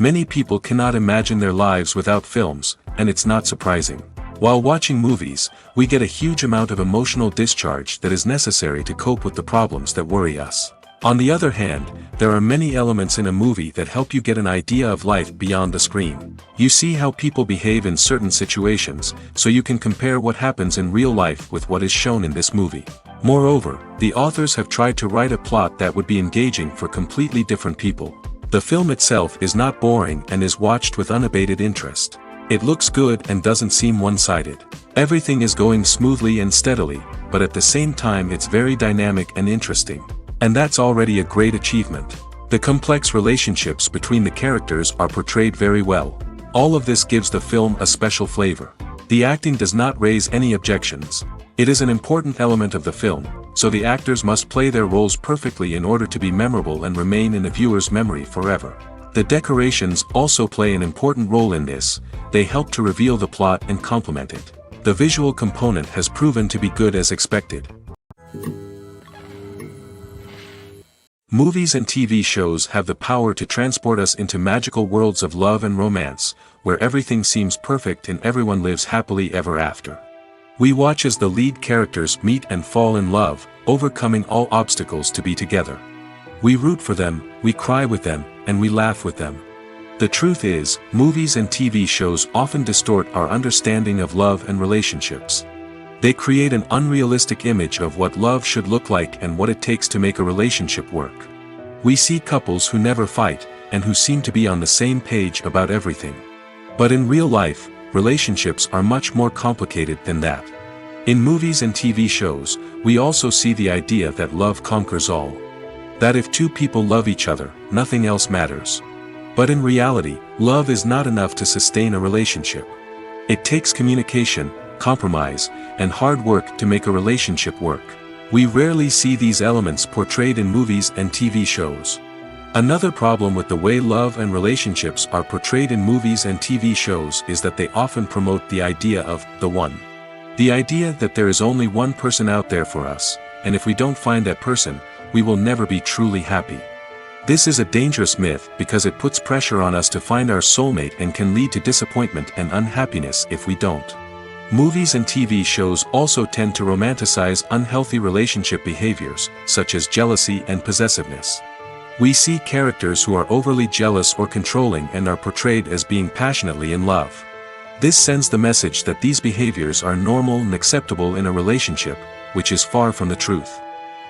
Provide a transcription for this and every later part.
Many people cannot imagine their lives without films, and it's not surprising. While watching movies, we get a huge amount of emotional discharge that is necessary to cope with the problems that worry us. On the other hand, there are many elements in a movie that help you get an idea of life beyond the screen. You see how people behave in certain situations, so you can compare what happens in real life with what is shown in this movie. Moreover, the authors have tried to write a plot that would be engaging for completely different people. The film itself is not boring and is watched with unabated interest. It looks good and doesn't seem one-sided. Everything is going smoothly and steadily, but at the same time it's very dynamic and interesting. And that's already a great achievement. The complex relationships between the characters are portrayed very well. All of this gives the film a special flavor. The acting does not raise any objections. It is an important element of the film, so the actors must play their roles perfectly in order to be memorable and remain in the viewer's memory forever. The decorations also play an important role in this. They help to reveal the plot and complement it. The visual component has proven to be good as expected. Movies and TV shows have the power to transport us into magical worlds of love and romance, where everything seems perfect and everyone lives happily ever after. We watch as the lead characters meet and fall in love, overcoming all obstacles to be together. We root for them, we cry with them, and we laugh with them. The truth is, movies and TV shows often distort our understanding of love and relationships. They create an unrealistic image of what love should look like and what it takes to make a relationship work. We see couples who never fight, and who seem to be on the same page about everything. But in real life, relationships are much more complicated than that. In movies and TV shows, we also see the idea that love conquers all. That if two people love each other, nothing else matters. But in reality, love is not enough to sustain a relationship. It takes communication, compromise, and hard work to make a relationship work. We rarely see these elements portrayed in movies and TV shows. Another problem with the way love and relationships are portrayed in movies and TV shows is that they often promote the idea of the one. The idea that there is only one person out there for us, and if we don't find that person, we will never be truly happy. This is a dangerous myth because it puts pressure on us to find our soulmate and can lead to disappointment and unhappiness if we don't. Movies and TV shows also tend to romanticize unhealthy relationship behaviors, such as jealousy and possessiveness. We see characters who are overly jealous or controlling and are portrayed as being passionately in love. This sends the message that these behaviors are normal and acceptable in a relationship, which is far from the truth.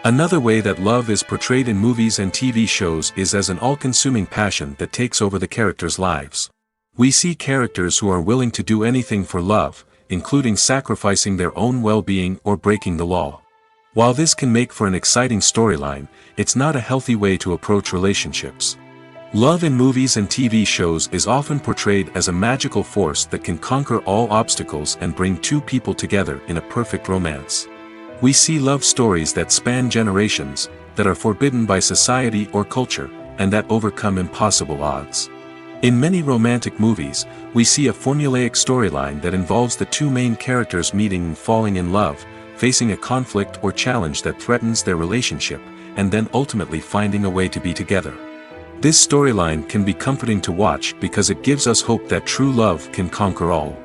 Another way that love is portrayed in movies and TV shows is as an all-consuming passion that takes over the characters' lives. We see characters who are willing to do anything for love, including sacrificing their own well-being or breaking the law. While this can make for an exciting storyline, it's not a healthy way to approach relationships. Love in movies and TV shows is often portrayed as a magical force that can conquer all obstacles and bring two people together in a perfect romance. We see love stories that span generations, that are forbidden by society or culture, and that overcome impossible odds. In many romantic movies, we see a formulaic storyline that involves the two main characters meeting and falling in love, facing a conflict or challenge that threatens their relationship, and then ultimately finding a way to be together. This storyline can be comforting to watch because it gives us hope that true love can conquer all.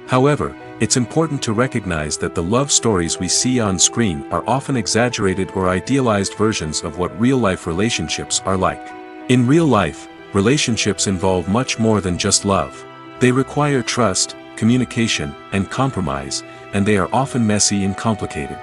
However, it's important to recognize that the love stories we see on screen are often exaggerated or idealized versions of what real-life relationships are like. In real life, relationships involve much more than just love. They require trust, communication, and compromise, and they are often messy and complicated.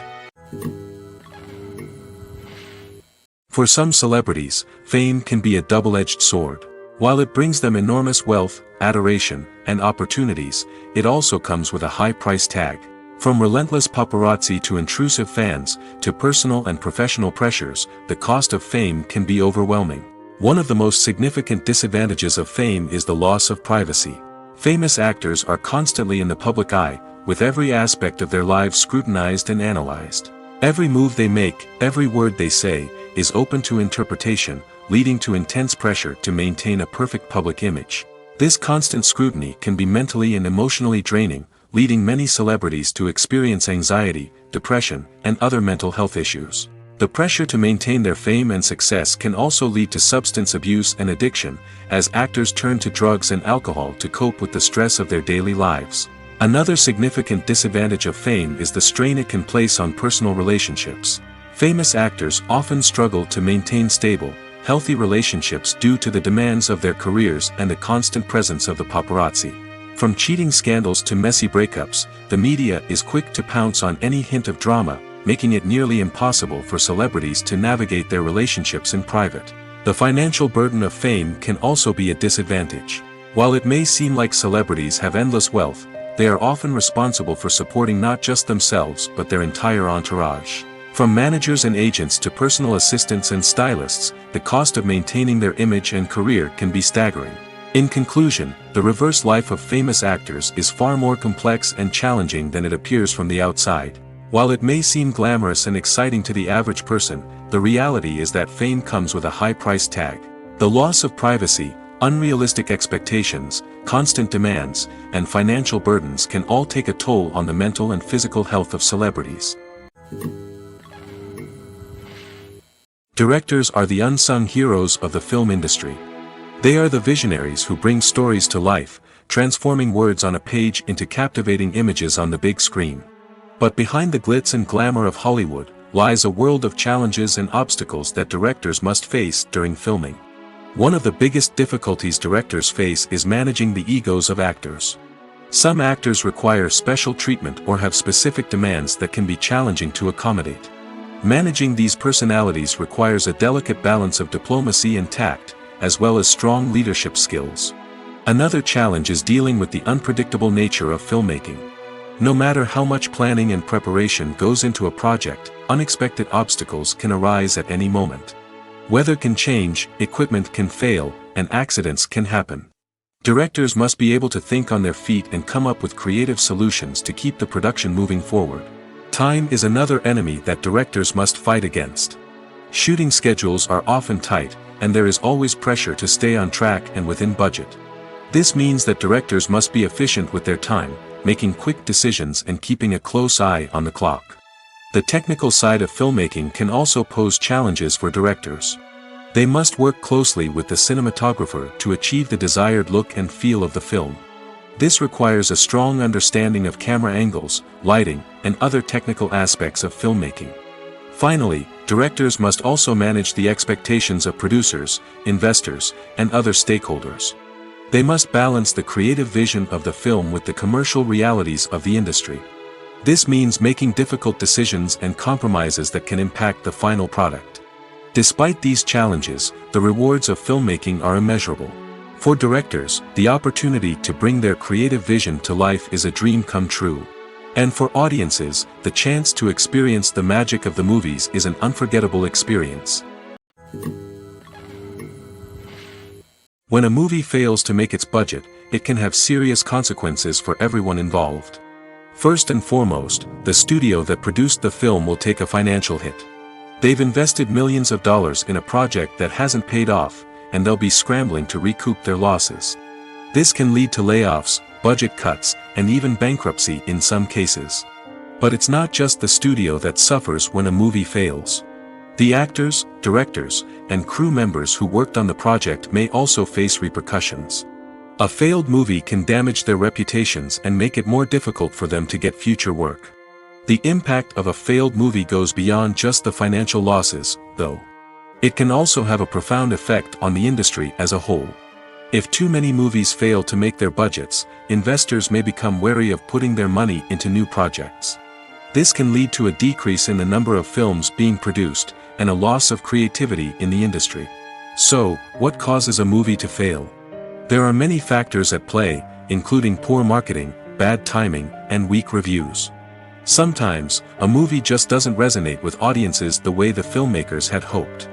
For some celebrities, fame can be a double-edged sword. While it brings them enormous wealth, adoration, and opportunities, it also comes with a high price tag. From relentless paparazzi to intrusive fans, to personal and professional pressures, the cost of fame can be overwhelming. One of the most significant disadvantages of fame is the loss of privacy. Famous actors are constantly in the public eye, with every aspect of their lives scrutinized and analyzed. Every move they make, every word they say, is open to interpretation, leading to intense pressure to maintain a perfect public image. This constant scrutiny can be mentally and emotionally draining, leading many celebrities to experience anxiety, depression, and other mental health issues. The pressure to maintain their fame and success can also lead to substance abuse and addiction, as actors turn to drugs and alcohol to cope with the stress of their daily lives. Another significant disadvantage of fame is the strain it can place on personal relationships. Famous actors often struggle to maintain stable, healthy relationships due to the demands of their careers and the constant presence of the paparazzi. From cheating scandals to messy breakups, the media is quick to pounce on any hint of drama, making it nearly impossible for celebrities to navigate their relationships in private. The financial burden of fame can also be a disadvantage. While it may seem like celebrities have endless wealth, they are often responsible for supporting not just themselves but their entire entourage. From managers and agents to personal assistants and stylists, the cost of maintaining their image and career can be staggering. In conclusion, the reverse life of famous actors is far more complex and challenging than it appears from the outside. While it may seem glamorous and exciting to the average person, the reality is that fame comes with a high price tag. The loss of privacy, unrealistic expectations, constant demands, and financial burdens can all take a toll on the mental and physical health of celebrities. Directors are the unsung heroes of the film industry. They are the visionaries who bring stories to life, transforming words on a page into captivating images on the big screen. But behind the glitz and glamour of Hollywood, lies a world of challenges and obstacles that directors must face during filming. One of the biggest difficulties directors face is managing the egos of actors. Some actors require special treatment or have specific demands that can be challenging to accommodate. Managing these personalities requires a delicate balance of diplomacy and tact, as well as strong leadership skills. Another challenge is dealing with the unpredictable nature of filmmaking. No matter how much planning and preparation goes into a project, unexpected obstacles can arise at any moment. Weather can change, equipment can fail, and accidents can happen. Directors must be able to think on their feet and come up with creative solutions to keep the production moving forward. Time is another enemy that directors must fight against. Shooting schedules are often tight, and there is always pressure to stay on track and within budget. This means that directors must be efficient with their time, making quick decisions and keeping a close eye on the clock. The technical side of filmmaking can also pose challenges for directors. They must work closely with the cinematographer to achieve the desired look and feel of the film. This requires a strong understanding of camera angles, lighting, and other technical aspects of filmmaking. Finally, directors must also manage the expectations of producers, investors, and other stakeholders. They must balance the creative vision of the film with the commercial realities of the industry. This means making difficult decisions and compromises that can impact the final product. Despite these challenges, the rewards of filmmaking are immeasurable. For directors, the opportunity to bring their creative vision to life is a dream come true. And for audiences, the chance to experience the magic of the movies is an unforgettable experience. When a movie fails to make its budget, it can have serious consequences for everyone involved. First and foremost, the studio that produced the film will take a financial hit. They've invested millions of dollars in a project that hasn't paid off, and they'll be scrambling to recoup their losses. This can lead to layoffs, budget cuts, and even bankruptcy in some cases. But it's not just the studio that suffers when a movie fails. The actors, directors, and crew members who worked on the project may also face repercussions. A failed movie can damage their reputations and make it more difficult for them to get future work. The impact of a failed movie goes beyond just the financial losses, though. It can also have a profound effect on the industry as a whole. If too many movies fail to make their budgets, investors may become wary of putting their money into new projects. This can lead to a decrease in the number of films being produced, and a loss of creativity in the industry. So, what causes a movie to fail? There are many factors at play, including poor marketing, bad timing, and weak reviews. Sometimes, a movie just doesn't resonate with audiences the way the filmmakers had hoped.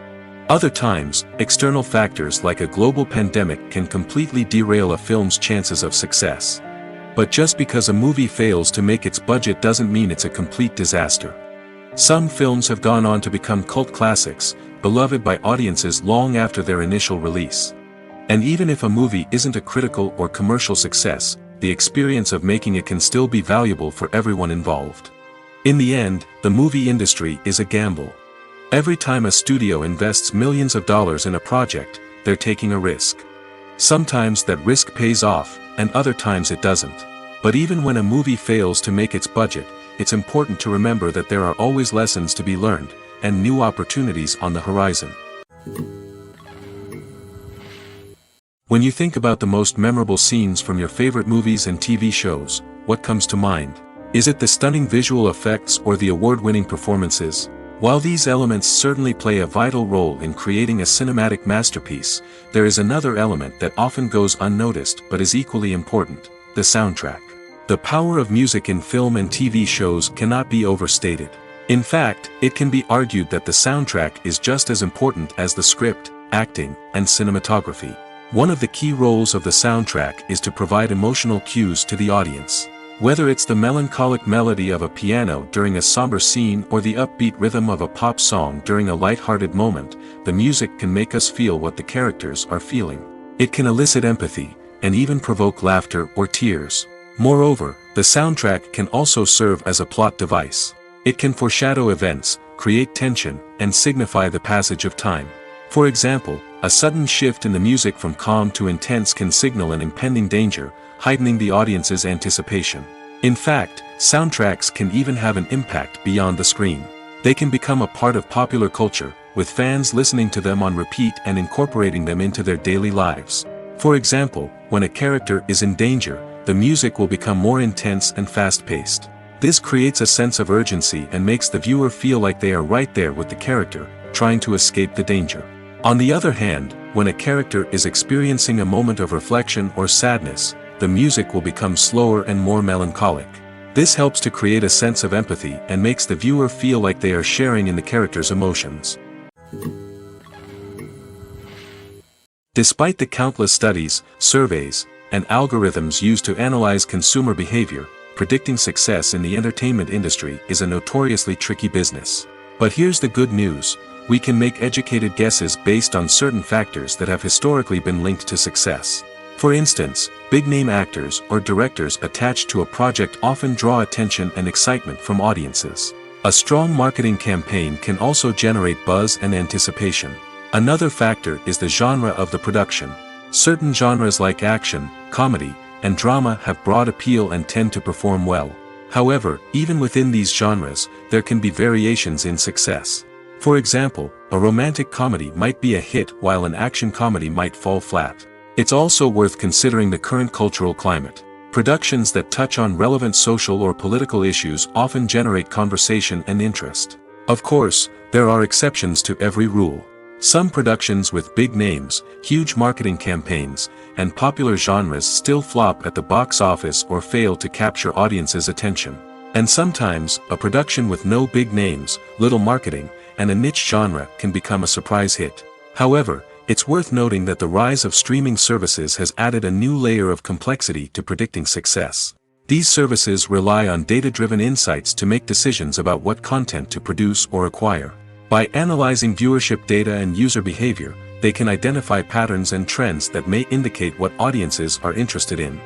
Other times, external factors like a global pandemic can completely derail a film's chances of success. But just because a movie fails to make its budget doesn't mean it's a complete disaster. Some films have gone on to become cult classics, beloved by audiences long after their initial release. And even if a movie isn't a critical or commercial success, the experience of making it can still be valuable for everyone involved. In the end, the movie industry is a gamble. Every time a studio invests millions of dollars in a project, they're taking a risk. Sometimes that risk pays off, and other times it doesn't. But even when a movie fails to make its budget, it's important to remember that there are always lessons to be learned, and new opportunities on the horizon. When you think about the most memorable scenes from your favorite movies and TV shows, what comes to mind? Is it the stunning visual effects or the award-winning performances? While these elements certainly play a vital role in creating a cinematic masterpiece, there is another element that often goes unnoticed but is equally important: the soundtrack. The power of music in film and TV shows cannot be overstated. In fact, it can be argued that the soundtrack is just as important as the script, acting, and cinematography. One of the key roles of the soundtrack is to provide emotional cues to the audience. Whether it's the melancholic melody of a piano during a somber scene or the upbeat rhythm of a pop song during a light-hearted moment, the music can make us feel what the characters are feeling. It can elicit empathy, and even provoke laughter or tears. Moreover, the soundtrack can also serve as a plot device. It can foreshadow events, create tension, and signify the passage of time. For example, a sudden shift in the music from calm to intense can signal an impending danger, heightening the audience's anticipation. In fact, soundtracks can even have an impact beyond the screen. They can become a part of popular culture, with fans listening to them on repeat and incorporating them into their daily lives. For example, when a character is in danger, the music will become more intense and fast-paced. This creates a sense of urgency and makes the viewer feel like they are right there with the character, trying to escape the danger. On the other hand, when a character is experiencing a moment of reflection or sadness, the music will become slower and more melancholic. This helps to create a sense of empathy and makes the viewer feel like they are sharing in the character's emotions. Despite the countless studies, surveys, and algorithms used to analyze consumer behavior, predicting success in the entertainment industry is a notoriously tricky business. But here's the good news: we can make educated guesses based on certain factors that have historically been linked to success. For instance, big-name actors or directors attached to a project often draw attention and excitement from audiences. A strong marketing campaign can also generate buzz and anticipation. Another factor is the genre of the production. Certain genres like action, comedy, and drama have broad appeal and tend to perform well. However, even within these genres, there can be variations in success. For example, a romantic comedy might be a hit while an action comedy might fall flat. It's also worth considering the current cultural climate. Productions that touch on relevant social or political issues often generate conversation and interest. Of course, there are exceptions to every rule. Some productions with big names, huge marketing campaigns, and popular genres still flop at the box office or fail to capture audiences' attention. And sometimes, a production with no big names, little marketing, and a niche genre can become a surprise hit. However, it's worth noting that the rise of streaming services has added a new layer of complexity to predicting success. These services rely on data-driven insights to make decisions about what content to produce or acquire. By analyzing viewership data and user behavior, they can identify patterns and trends that may indicate what audiences are interested in.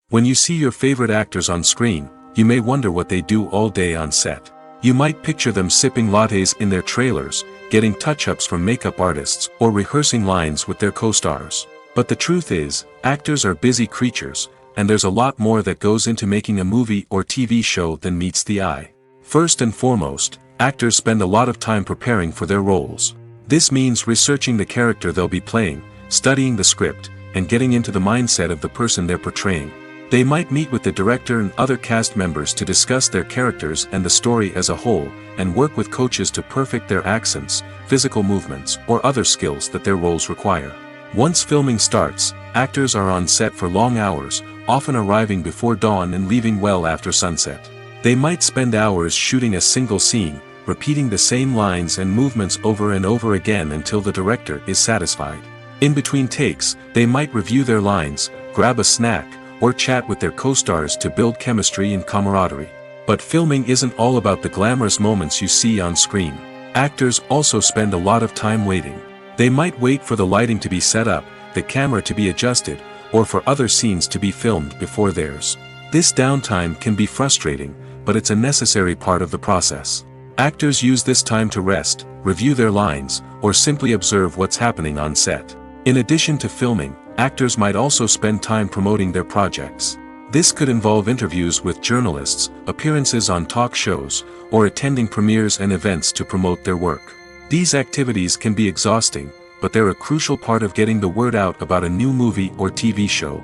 When you see your favorite actors on screen, you may wonder what they do all day on set. You might picture them sipping lattes in their trailers, getting touch-ups from makeup artists, or rehearsing lines with their co-stars. But the truth is, actors are busy creatures, and there's a lot more that goes into making a movie or TV show than meets the eye. First and foremost, actors spend a lot of time preparing for their roles. This means researching the character they'll be playing, studying the script, and getting into the mindset of the person they're portraying. They might meet with the director and other cast members to discuss their characters and the story as a whole, and work with coaches to perfect their accents, physical movements, or other skills that their roles require. Once filming starts, actors are on set for long hours, often arriving before dawn and leaving well after sunset. They might spend hours shooting a single scene, repeating the same lines and movements over and over again until the director is satisfied. In between takes, they might review their lines, grab a snack, or chat with their co-stars to build chemistry and camaraderie. But filming isn't all about the glamorous moments you see on screen. Actors also spend a lot of time waiting. They might wait for the lighting to be set up, the camera to be adjusted, or for other scenes to be filmed before theirs. This downtime can be frustrating, but it's a necessary part of the process. Actors use this time to rest, review their lines, or simply observe what's happening on set. In addition to filming, actors might also spend time promoting their projects. This could involve interviews with journalists, appearances on talk shows, or attending premieres and events to promote their work. These activities can be exhausting, but they're a crucial part of getting the word out about a new movie or TV show.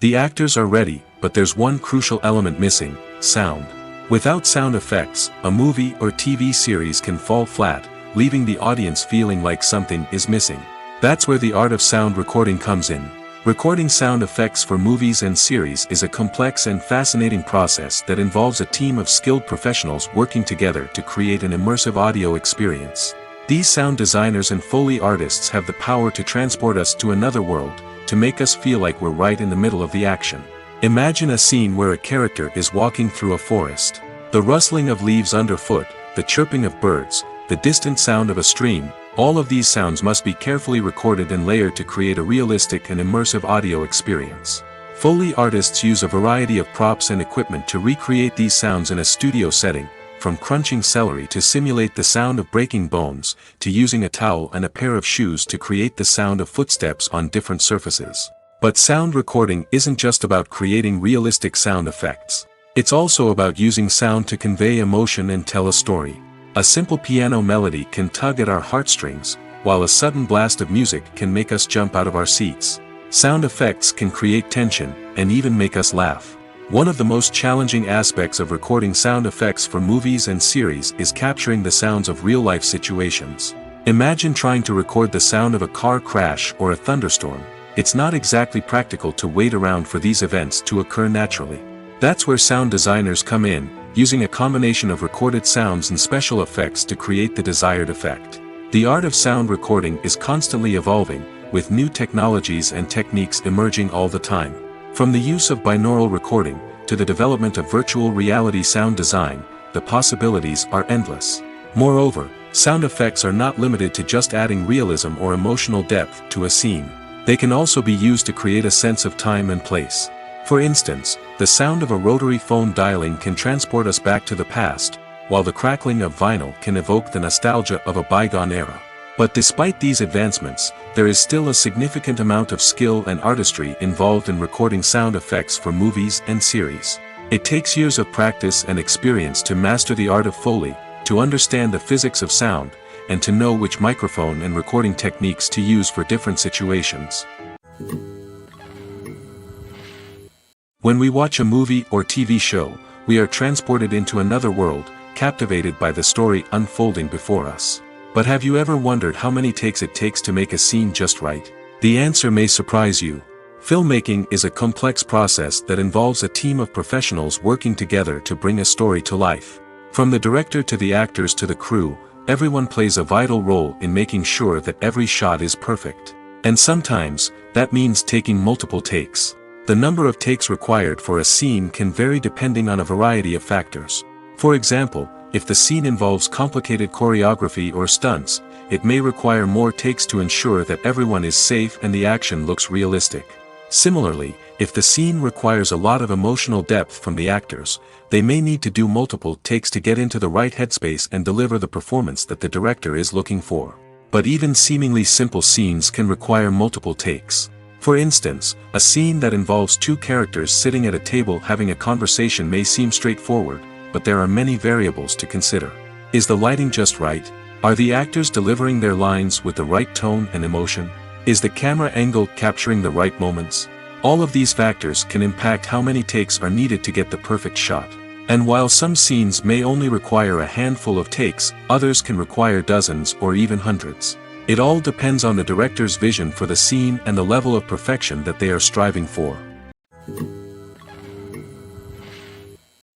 The actors are ready, but there's one crucial element missing: sound. Without sound effects, a movie or TV series can fall flat, leaving the audience feeling like something is missing. That's where the art of sound recording comes in. Recording sound effects for movies and series is a complex and fascinating process that involves a team of skilled professionals working together to create an immersive audio experience. These sound designers and Foley artists have the power to transport us to another world, to make us feel like we're right in the middle of the action. Imagine a scene where a character is walking through a forest. The rustling of leaves underfoot, the chirping of birds, the distant sound of a stream, all of these sounds must be carefully recorded and layered to create a realistic and immersive audio experience. Foley artists use a variety of props and equipment to recreate these sounds in a studio setting, from crunching celery to simulate the sound of breaking bones, to using a towel and a pair of shoes to create the sound of footsteps on different surfaces. But sound recording isn't just about creating realistic sound effects. It's also about using sound to convey emotion and tell a story. A simple piano melody can tug at our heartstrings, while a sudden blast of music can make us jump out of our seats. Sound effects can create tension, and even make us laugh. One of the most challenging aspects of recording sound effects for movies and series is capturing the sounds of real-life situations. Imagine trying to record the sound of a car crash or a thunderstorm. It's not exactly practical to wait around for these events to occur naturally. That's where sound designers come in, using a combination of recorded sounds and special effects to create the desired effect. The art of sound recording is constantly evolving, with new technologies and techniques emerging all the time. From the use of binaural recording, to the development of virtual reality sound design, the possibilities are endless. Moreover, sound effects are not limited to just adding realism or emotional depth to a scene. They can also be used to create a sense of time and place. For instance, the sound of a rotary phone dialing can transport us back to the past, while the crackling of vinyl can evoke the nostalgia of a bygone era. But despite these advancements, there is still a significant amount of skill and artistry involved in recording sound effects for movies and series. It takes years of practice and experience to master the art of Foley, to understand the physics of sound, and to know which microphone and recording techniques to use for different situations. When we watch a movie or TV show, we are transported into another world, captivated by the story unfolding before us. But have you ever wondered how many takes it takes to make a scene just right? The answer may surprise you. Filmmaking is a complex process that involves a team of professionals working together to bring a story to life. From the director to the actors to the crew, everyone plays a vital role in making sure that every shot is perfect. And sometimes, that means taking multiple takes. The number of takes required for a scene can vary depending on a variety of factors. For example, if the scene involves complicated choreography or stunts, it may require more takes to ensure that everyone is safe and the action looks realistic. Similarly, if the scene requires a lot of emotional depth from the actors, they may need to do multiple takes to get into the right headspace and deliver the performance that the director is looking for. But even seemingly simple scenes can require multiple takes. For instance, a scene that involves two characters sitting at a table having a conversation may seem straightforward, but there are many variables to consider. Is the lighting just right? Are the actors delivering their lines with the right tone and emotion? Is the camera angle capturing the right moments? All of these factors can impact how many takes are needed to get the perfect shot. And while some scenes may only require a handful of takes, others can require dozens or even hundreds. It all depends on the director's vision for the scene and the level of perfection that they are striving for.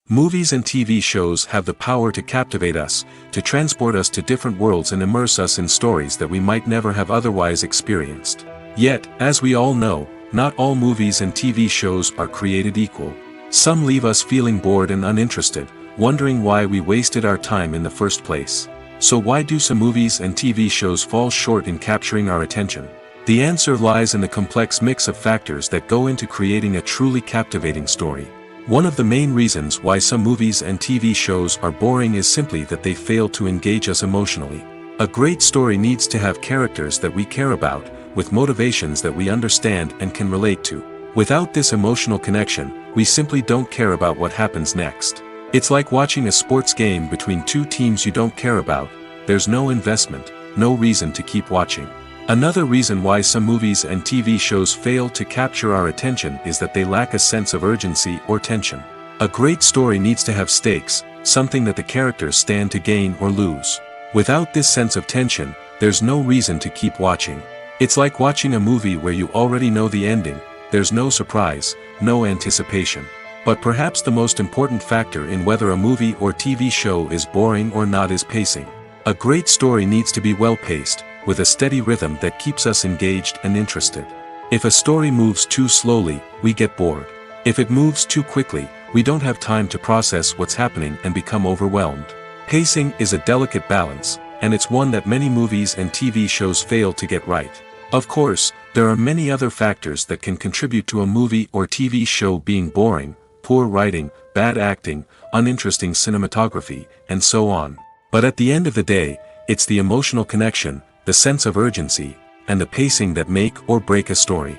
Movies and TV shows have the power to captivate us, to transport us to different worlds and immerse us in stories that we might never have otherwise experienced. Yet, as we all know, not all movies and TV shows are created equal. Some leave us feeling bored and uninterested, wondering why we wasted our time in the first place. So why do some movies and TV shows fall short in capturing our attention? The answer lies in the complex mix of factors that go into creating a truly captivating story. One of the main reasons why some movies and TV shows are boring is simply that they fail to engage us emotionally. A great story needs to have characters that we care about, with motivations that we understand and can relate to. Without this emotional connection, we simply don't care about what happens next. It's like watching a sports game between two teams you don't care about. There's no investment, no reason to keep watching. Another reason why some movies and TV shows fail to capture our attention is that they lack a sense of urgency or tension. A great story needs to have stakes, something that the characters stand to gain or lose. Without this sense of tension, there's no reason to keep watching. It's like watching a movie where you already know the ending. There's no surprise, no anticipation. But perhaps the most important factor in whether a movie or TV show is boring or not is pacing. A great story needs to be well-paced, with a steady rhythm that keeps us engaged and interested. If a story moves too slowly, we get bored. If it moves too quickly, we don't have time to process what's happening and become overwhelmed. Pacing is a delicate balance, and it's one that many movies and TV shows fail to get right. Of course, there are many other factors that can contribute to a movie or TV show being boring: poor writing, bad acting, uninteresting cinematography, and so on. But at the end of the day, it's the emotional connection, the sense of urgency, and the pacing that make or break a story.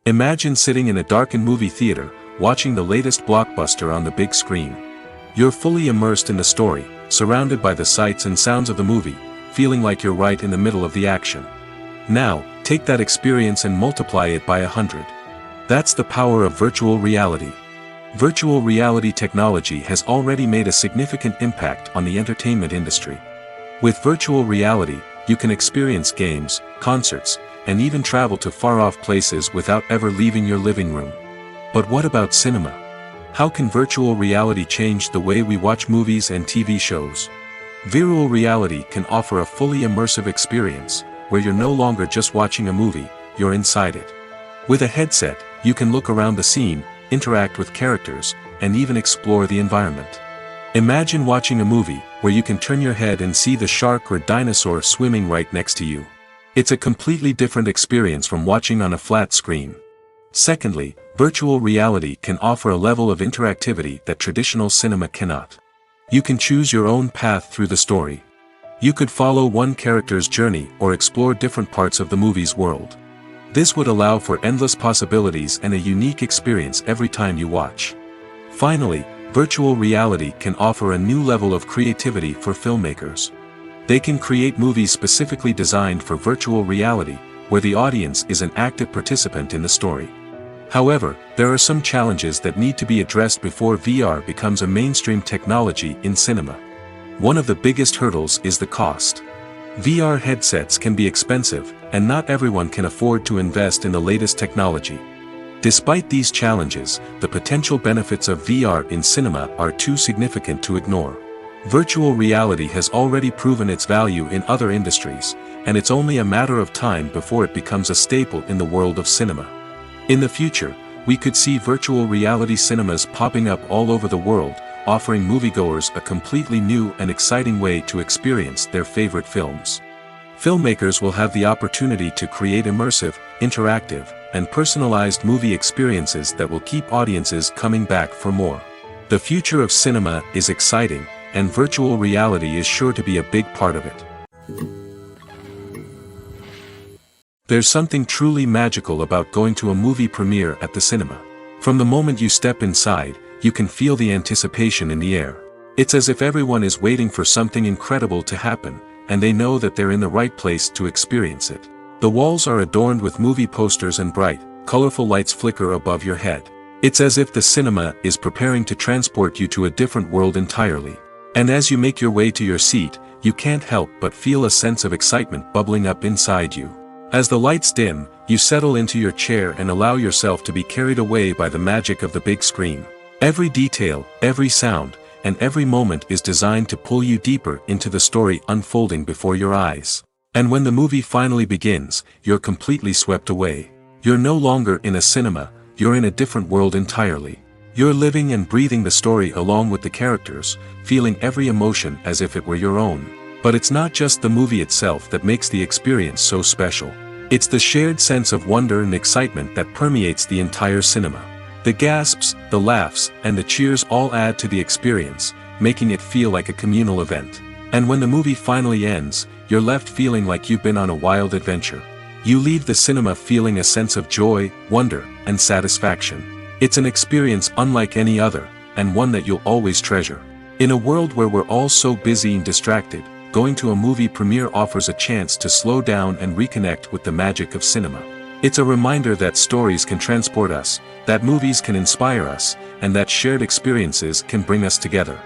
Imagine sitting in a darkened movie theater, watching the latest blockbuster on the big screen. You're fully immersed in the story, surrounded by the sights and sounds of the movie, feeling like you're right in the middle of the action. Now, take that experience and multiply it by 100. That's the power of virtual reality. Virtual reality technology has already made a significant impact on the entertainment industry. With virtual reality, you can experience games, concerts, and even travel to far-off places without ever leaving your living room. But what about cinema? How can virtual reality change the way we watch movies and TV shows? Virtual reality can offer a fully immersive experience, where you're no longer just watching a movie, you're inside it. With a headset, you can look around the scene, interact with characters, and even explore the environment. Imagine watching a movie where you can turn your head and see the shark or dinosaur swimming right next to you. It's a completely different experience from watching on a flat screen. Secondly, virtual reality can offer a level of interactivity that traditional cinema cannot. You can choose your own path through the story. You could follow one character's journey or explore different parts of the movie's world. This would allow for endless possibilities and a unique experience every time you watch. Finally, virtual reality can offer a new level of creativity for filmmakers. They can create movies specifically designed for virtual reality, where the audience is an active participant in the story. However, there are some challenges that need to be addressed before VR becomes a mainstream technology in cinema. One of the biggest hurdles is the cost. VR headsets can be expensive, and not everyone can afford to invest in the latest technology. Despite these challenges, the potential benefits of VR in cinema are too significant to ignore. Virtual reality has already proven its value in other industries, and it's only a matter of time before it becomes a staple in the world of cinema. In the future, we could see virtual reality cinemas popping up all over the world, offering moviegoers a completely new and exciting way to experience their favorite films. Filmmakers will have the opportunity to create immersive, interactive, and personalized movie experiences that will keep audiences coming back for more. The future of cinema is exciting, and virtual reality is sure to be a big part of it. There's something truly magical about going to a movie premiere at the cinema. From the moment you step inside, you can feel the anticipation in the air. It's as if everyone is waiting for something incredible to happen, and they know that they're in the right place to experience it. The walls are adorned with movie posters and bright, colorful lights flicker above your head. It's as if the cinema is preparing to transport you to a different world entirely. And as you make your way to your seat, you can't help but feel a sense of excitement bubbling up inside you. As the lights dim, you settle into your chair and allow yourself to be carried away by the magic of the big screen. Every detail, every sound, and every moment is designed to pull you deeper into the story unfolding before your eyes. And when the movie finally begins, you're completely swept away. You're no longer in a cinema, you're in a different world entirely. You're living and breathing the story along with the characters, feeling every emotion as if it were your own. But it's not just the movie itself that makes the experience so special. It's the shared sense of wonder and excitement that permeates the entire cinema. The gasps, the laughs, and the cheers all add to the experience, making it feel like a communal event. And when the movie finally ends, you're left feeling like you've been on a wild adventure. You leave the cinema feeling a sense of joy, wonder, and satisfaction. It's an experience unlike any other, and one that you'll always treasure. In a world where we're all so busy and distracted, going to a movie premiere offers a chance to slow down and reconnect with the magic of cinema. It's a reminder that stories can transport us, that movies can inspire us, and that shared experiences can bring us together.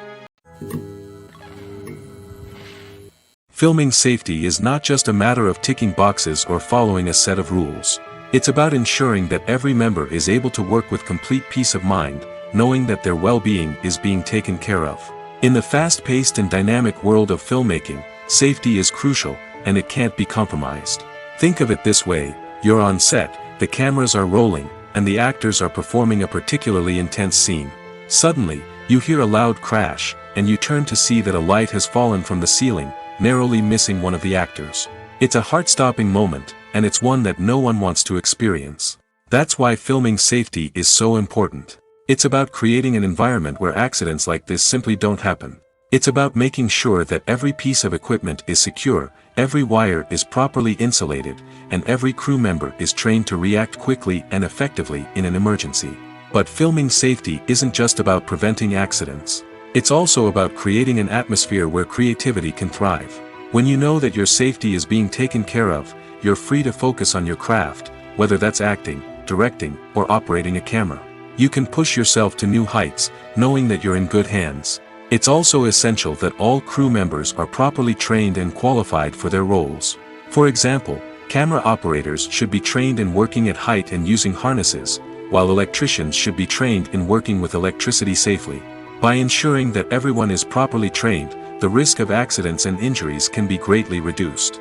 Filming safety is not just a matter of ticking boxes or following a set of rules. It's about ensuring that every member is able to work with complete peace of mind, knowing that their well-being is being taken care of. In the fast-paced and dynamic world of filmmaking, safety is crucial, and it can't be compromised. Think of it this way: you're on set, the cameras are rolling, and the actors are performing a particularly intense scene. Suddenly, you hear a loud crash, and you turn to see that a light has fallen from the ceiling, narrowly missing one of the actors. It's a heart-stopping moment, and it's one that no one wants to experience. That's why filming safety is so important. It's about creating an environment where accidents like this simply don't happen. It's about making sure that every piece of equipment is secure, every wire is properly insulated, and every crew member is trained to react quickly and effectively in an emergency. But filming safety isn't just about preventing accidents. It's also about creating an atmosphere where creativity can thrive. When you know that your safety is being taken care of, you're free to focus on your craft, whether that's acting, directing, or operating a camera. You can push yourself to new heights, knowing that you're in good hands. It's also essential that all crew members are properly trained and qualified for their roles. For example, camera operators should be trained in working at height and using harnesses, while electricians should be trained in working with electricity safely. By ensuring that everyone is properly trained, the risk of accidents and injuries can be greatly reduced.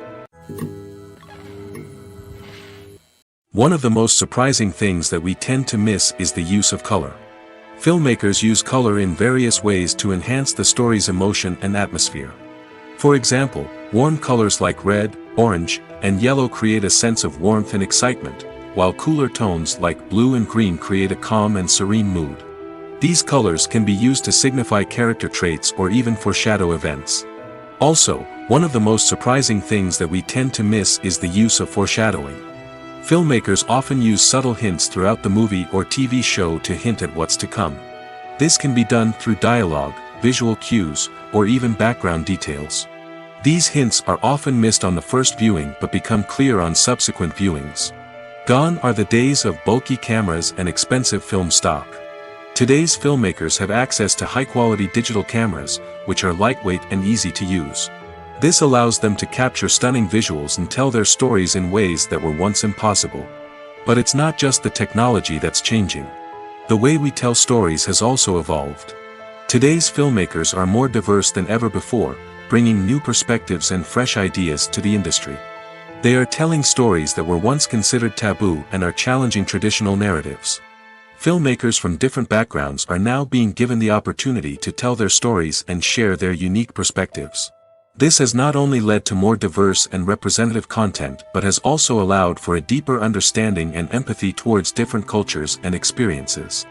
One of the most surprising things that we tend to miss is the use of color. Filmmakers use color in various ways to enhance the story's emotion and atmosphere. For example, warm colors like red, orange, and yellow create a sense of warmth and excitement, while cooler tones like blue and green create a calm and serene mood. These colors can be used to signify character traits or even foreshadow events. Also, one of the most surprising things that we tend to miss is the use of foreshadowing. Filmmakers often use subtle hints throughout the movie or TV show to hint at what's to come. This can be done through dialogue, visual cues, or even background details. These hints are often missed on the first viewing but become clear on subsequent viewings. Gone are the days of bulky cameras and expensive film stock. Today's filmmakers have access to high-quality digital cameras, which are lightweight and easy to use. This allows them to capture stunning visuals and tell their stories in ways that were once impossible. But it's not just the technology that's changing. The way we tell stories has also evolved. Today's filmmakers are more diverse than ever before, bringing new perspectives and fresh ideas to the industry. They are telling stories that were once considered taboo and are challenging traditional narratives. Filmmakers from different backgrounds are now being given the opportunity to tell their stories and share their unique perspectives. This has not only led to more diverse and representative content but has also allowed for a deeper understanding and empathy towards different cultures and experiences.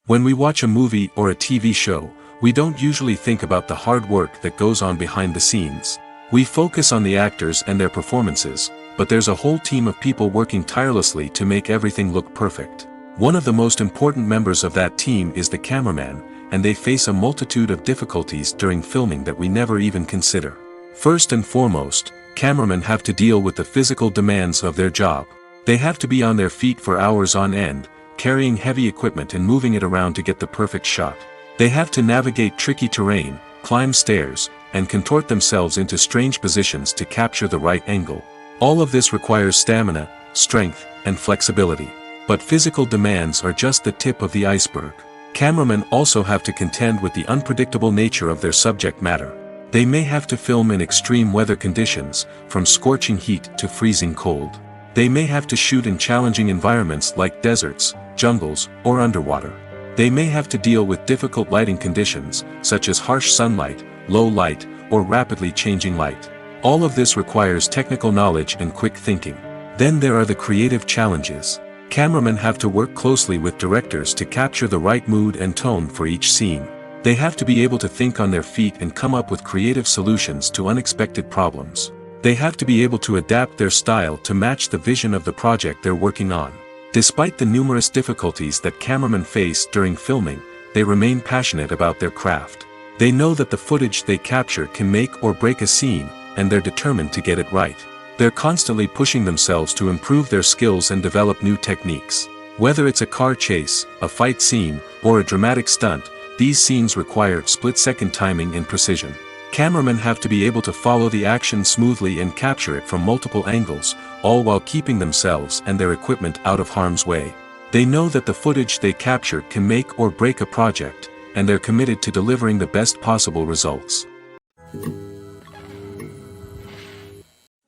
When we watch a movie or a TV show, we don't usually think about the hard work that goes on behind the scenes. We focus on the actors and their performances, but there's a whole team of people working tirelessly to make everything look perfect. One of the most important members of that team is the cameraman, and they face a multitude of difficulties during filming that we never even consider. First and foremost, cameramen have to deal with the physical demands of their job. They have to be on their feet for hours on end, carrying heavy equipment and moving it around to get the perfect shot. They have to navigate tricky terrain, climb stairs, and contort themselves into strange positions to capture the right angle. All of this requires stamina, strength, and flexibility. But physical demands are just the tip of the iceberg. Cameramen also have to contend with the unpredictable nature of their subject matter. They may have to film in extreme weather conditions, from scorching heat to freezing cold. They may have to shoot in challenging environments like deserts, jungles, or underwater. They may have to deal with difficult lighting conditions, such as harsh sunlight, low light, or rapidly changing light. All of this requires technical knowledge and quick thinking. Then there are the creative challenges. Cameramen have to work closely with directors to capture the right mood and tone for each scene. They have to be able to think on their feet and come up with creative solutions to unexpected problems. They have to be able to adapt their style to match the vision of the project they're working on. Despite the numerous difficulties that cameramen face during filming, they remain passionate about their craft. They know that the footage they capture can make or break a scene, and they're determined to get it right. They're constantly pushing themselves to improve their skills and develop new techniques. Whether it's a car chase, a fight scene, or a dramatic stunt, these scenes require split-second timing and precision. Cameramen have to be able to follow the action smoothly and capture it from multiple angles, all while keeping themselves and their equipment out of harm's way. They know that the footage they capture can make or break a project, and they're committed to delivering the best possible results.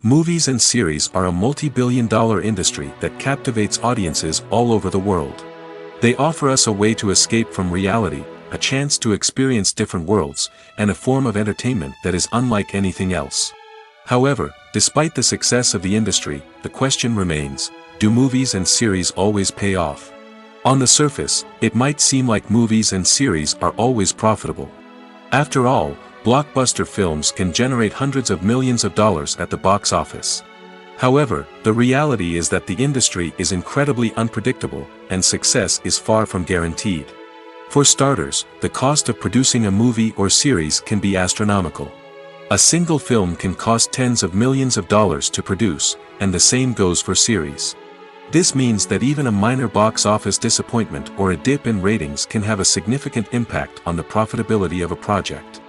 Movies and series are a multi-billion-dollar industry that captivates audiences all over the world. They offer us a way to escape from reality, a chance to experience different worlds, and a form of entertainment that is unlike anything else. However, despite the success of the industry, the question remains, do movies and series always pay off? On the surface, it might seem like movies and series are always profitable. After all, blockbuster films can generate hundreds of millions of dollars at the box office. However, the reality is that the industry is incredibly unpredictable, and success is far from guaranteed. For starters, the cost of producing a movie or series can be astronomical. A single film can cost tens of millions of dollars to produce, and the same goes for series. This means that even a minor box office disappointment or a dip in ratings can have a significant impact on the profitability of a project.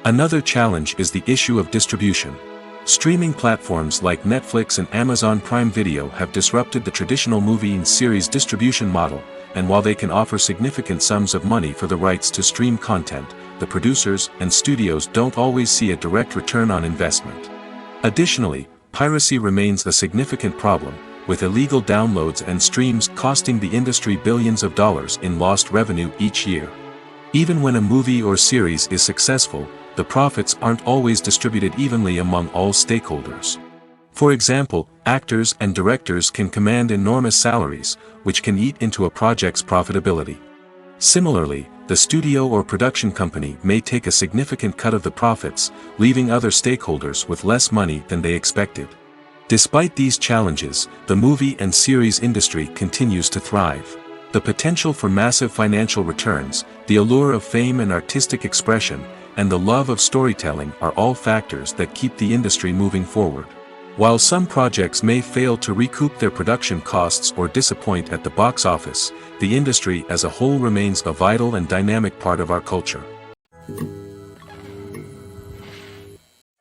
Another challenge is the issue of distribution. Streaming platforms like Netflix and Amazon Prime Video have disrupted the traditional movie and series distribution model, and while they can offer significant sums of money for the rights to stream content, the producers and studios don't always see a direct return on investment. Additionally, piracy remains a significant problem, with illegal downloads and streams costing the industry billions of dollars in lost revenue each year. Even when a movie or series is successful, the profits aren't always distributed evenly among all stakeholders. For example, actors and directors can command enormous salaries, which can eat into a project's profitability. Similarly, the studio or production company may take a significant cut of the profits, leaving other stakeholders with less money than they expected. Despite these challenges, the movie and series industry continues to thrive. The potential for massive financial returns, the allure of fame and artistic expression, and the love of storytelling are all factors that keep the industry moving forward. While some projects may fail to recoup their production costs or disappoint at the box office, the industry as a whole remains a vital and dynamic part of our culture.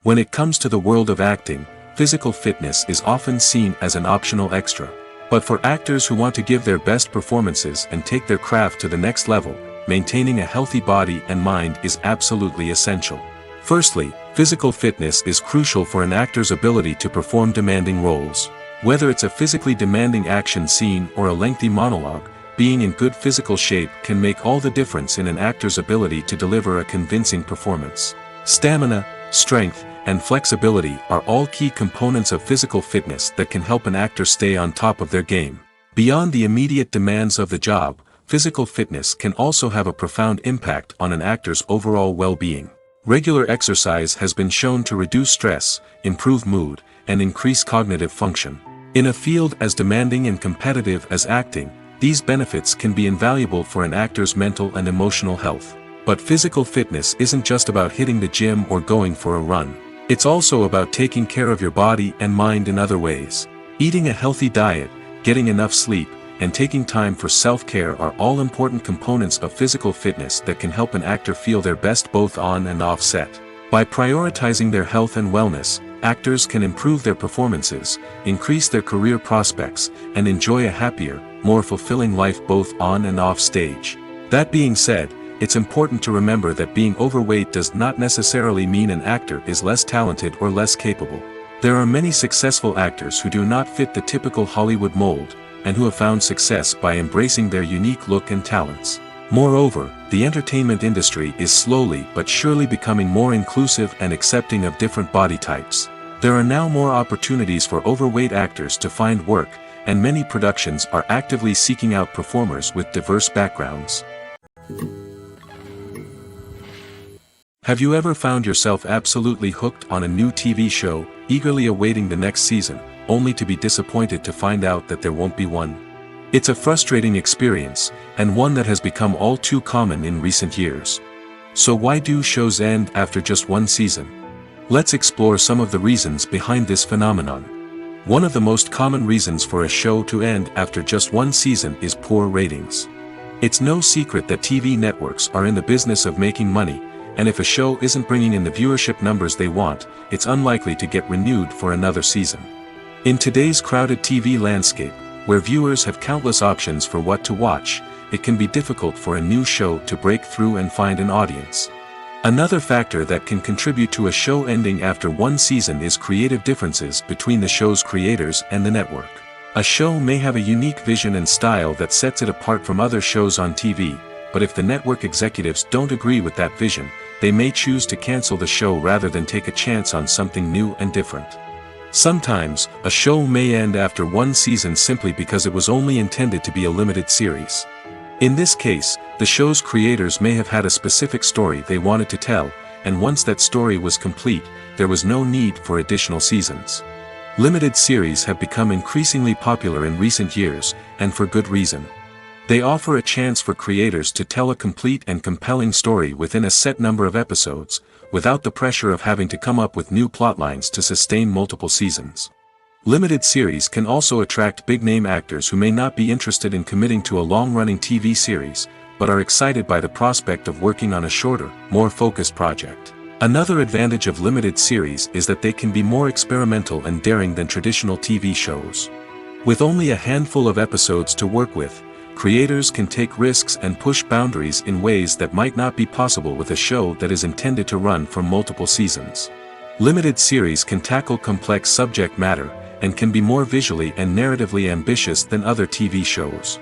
When it comes to the world of acting, physical fitness is often seen as an optional extra. But for actors who want to give their best performances and take their craft to the next level, maintaining a healthy body and mind is absolutely essential. Firstly, physical fitness is crucial for an actor's ability to perform demanding roles. Whether it's a physically demanding action scene or a lengthy monologue, being in good physical shape can make all the difference in an actor's ability to deliver a convincing performance. Stamina, strength, and flexibility are all key components of physical fitness that can help an actor stay on top of their game. Beyond the immediate demands of the job, physical fitness can also have a profound impact on an actor's overall well-being. Regular exercise has been shown to reduce stress, improve mood, and increase cognitive function. In a field as demanding and competitive as acting, these benefits can be invaluable for an actor's mental and emotional health. But physical fitness isn't just about hitting the gym or going for a run. It's also about taking care of your body and mind in other ways. Eating a healthy diet, getting enough sleep, and taking time for self-care are all important components of physical fitness that can help an actor feel their best both on and off set. By prioritizing their health and wellness, actors can improve their performances, increase their career prospects, and enjoy a happier, more fulfilling life both on and off stage. That being said, it's important to remember that being overweight does not necessarily mean an actor is less talented or less capable. There are many successful actors who do not fit the typical Hollywood mold, and who have found success by embracing their unique look and talents. Moreover, the entertainment industry is slowly but surely becoming more inclusive and accepting of different body types. There are now more opportunities for overweight actors to find work, and many productions are actively seeking out performers with diverse backgrounds. Have you ever found yourself absolutely hooked on a new TV show, eagerly awaiting the next season, only to be disappointed to find out that there won't be one? It's a frustrating experience, and one that has become all too common in recent years. So why do shows end after just one season? Let's explore some of the reasons behind this phenomenon. One of the most common reasons for a show to end after just one season is poor ratings. It's no secret that TV networks are in the business of making money, and if a show isn't bringing in the viewership numbers they want, it's unlikely to get renewed for another season. In today's crowded TV landscape, where viewers have countless options for what to watch, it can be difficult for a new show to break through and find an audience. Another factor that can contribute to a show ending after one season is creative differences between the show's creators and the network. A show may have a unique vision and style that sets it apart from other shows on TV, but if the network executives don't agree with that vision, they may choose to cancel the show rather than take a chance on something new and different. Sometimes, a show may end after one season simply because it was only intended to be a limited series. In this case, the show's creators may have had a specific story they wanted to tell, and once that story was complete, there was no need for additional seasons. Limited series have become increasingly popular in recent years, and for good reason. They offer a chance for creators to tell a complete and compelling story within a set number of episodes, without the pressure of having to come up with new plotlines to sustain multiple seasons. Limited series can also attract big-name actors who may not be interested in committing to a long-running TV series, but are excited by the prospect of working on a shorter, more focused project. Another advantage of limited series is that they can be more experimental and daring than traditional TV shows. With only a handful of episodes to work with, creators can take risks and push boundaries in ways that might not be possible with a show that is intended to run for multiple seasons. Limited series can tackle complex subject matter, and can be more visually and narratively ambitious than other TV shows.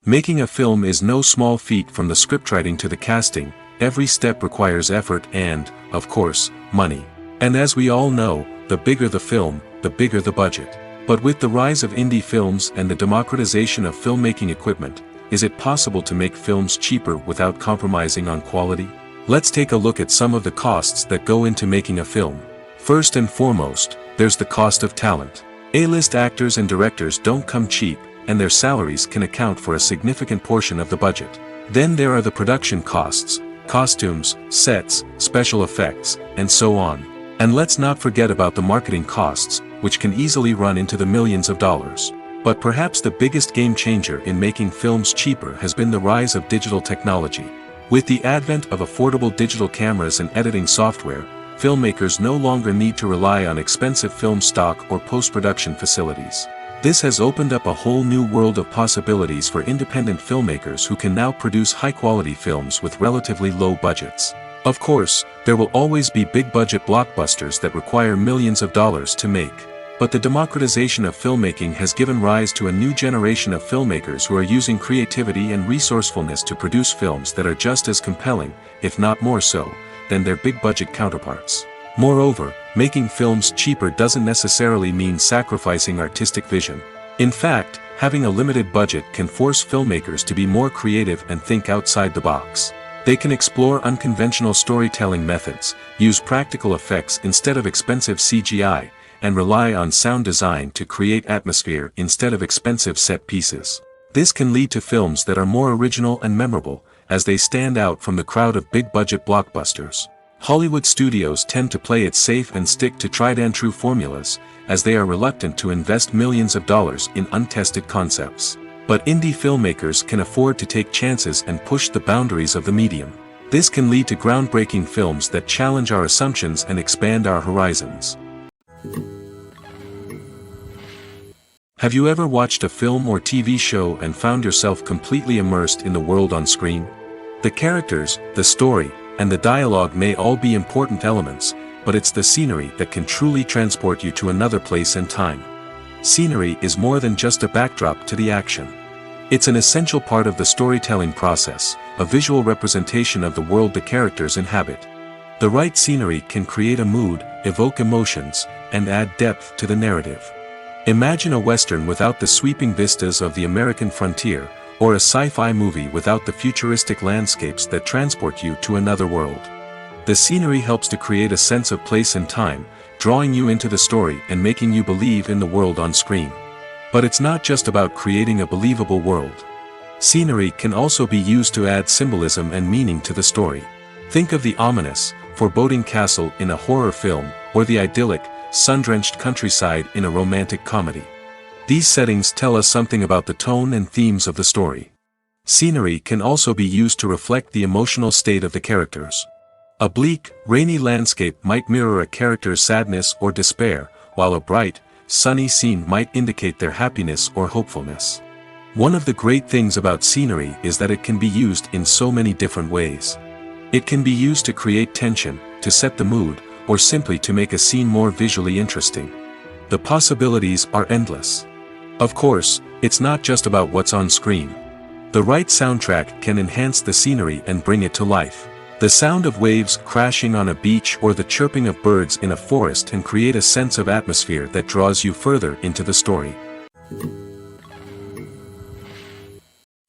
Making a film is no small feat. From the scriptwriting to the casting, every step requires effort and, of course, money. And as we all know, the bigger the film, the bigger the budget. But with the rise of indie films and the democratization of filmmaking equipment, is it possible to make films cheaper without compromising on quality? Let's take a look at some of the costs that go into making a film. First and foremost, there's the cost of talent. A-list actors and directors don't come cheap, and their salaries can account for a significant portion of the budget. Then there are the production costs, costumes, sets, special effects, and so on. And let's not forget about the marketing costs, which can easily run into the millions of dollars. But perhaps the biggest game changer in making films cheaper has been the rise of digital technology. With the advent of affordable digital cameras and editing software, filmmakers no longer need to rely on expensive film stock or post-production facilities. This has opened up a whole new world of possibilities for independent filmmakers who can now produce high-quality films with relatively low budgets. Of course, there will always be big-budget blockbusters that require millions of dollars to make. But the democratization of filmmaking has given rise to a new generation of filmmakers who are using creativity and resourcefulness to produce films that are just as compelling, if not more so, than their big-budget counterparts. Moreover, making films cheaper doesn't necessarily mean sacrificing artistic vision. In fact, having a limited budget can force filmmakers to be more creative and think outside the box. They can explore unconventional storytelling methods, use practical effects instead of expensive CGI, and rely on sound design to create atmosphere instead of expensive set pieces. This can lead to films that are more original and memorable, as they stand out from the crowd of big-budget blockbusters. Hollywood studios tend to play it safe and stick to tried-and-true formulas, as they are reluctant to invest millions of dollars in untested concepts. But indie filmmakers can afford to take chances and push the boundaries of the medium. This can lead to groundbreaking films that challenge our assumptions and expand our horizons. Have you ever watched a film or TV show and found yourself completely immersed in the world on screen? The characters, the story, and the dialogue may all be important elements, but it's the scenery that can truly transport you to another place and time. Scenery is more than just a backdrop to the action. It's an essential part of the storytelling process, a visual representation of the world the characters inhabit. The right scenery can create a mood, evoke emotions, and add depth to the narrative. Imagine a Western without the sweeping vistas of the American frontier, or a sci-fi movie without the futuristic landscapes that transport you to another world. The scenery helps to create a sense of place and time, drawing you into the story and making you believe in the world on screen. But it's not just about creating a believable world. Scenery can also be used to add symbolism and meaning to the story. Think of the ominous, foreboding castle in a horror film, or the idyllic, sun-drenched countryside in a romantic comedy. These settings tell us something about the tone and themes of the story. Scenery can also be used to reflect the emotional state of the characters. A bleak, rainy landscape might mirror a character's sadness or despair, while a bright, sunny scene might indicate their happiness or hopefulness. One of the great things about scenery is that it can be used in so many different ways. It can be used to create tension, to set the mood, or simply to make a scene more visually interesting. The possibilities are endless. Of course, it's not just about what's on screen. The right soundtrack can enhance the scenery and bring it to life. The sound of waves crashing on a beach or the chirping of birds in a forest can create a sense of atmosphere that draws you further into the story.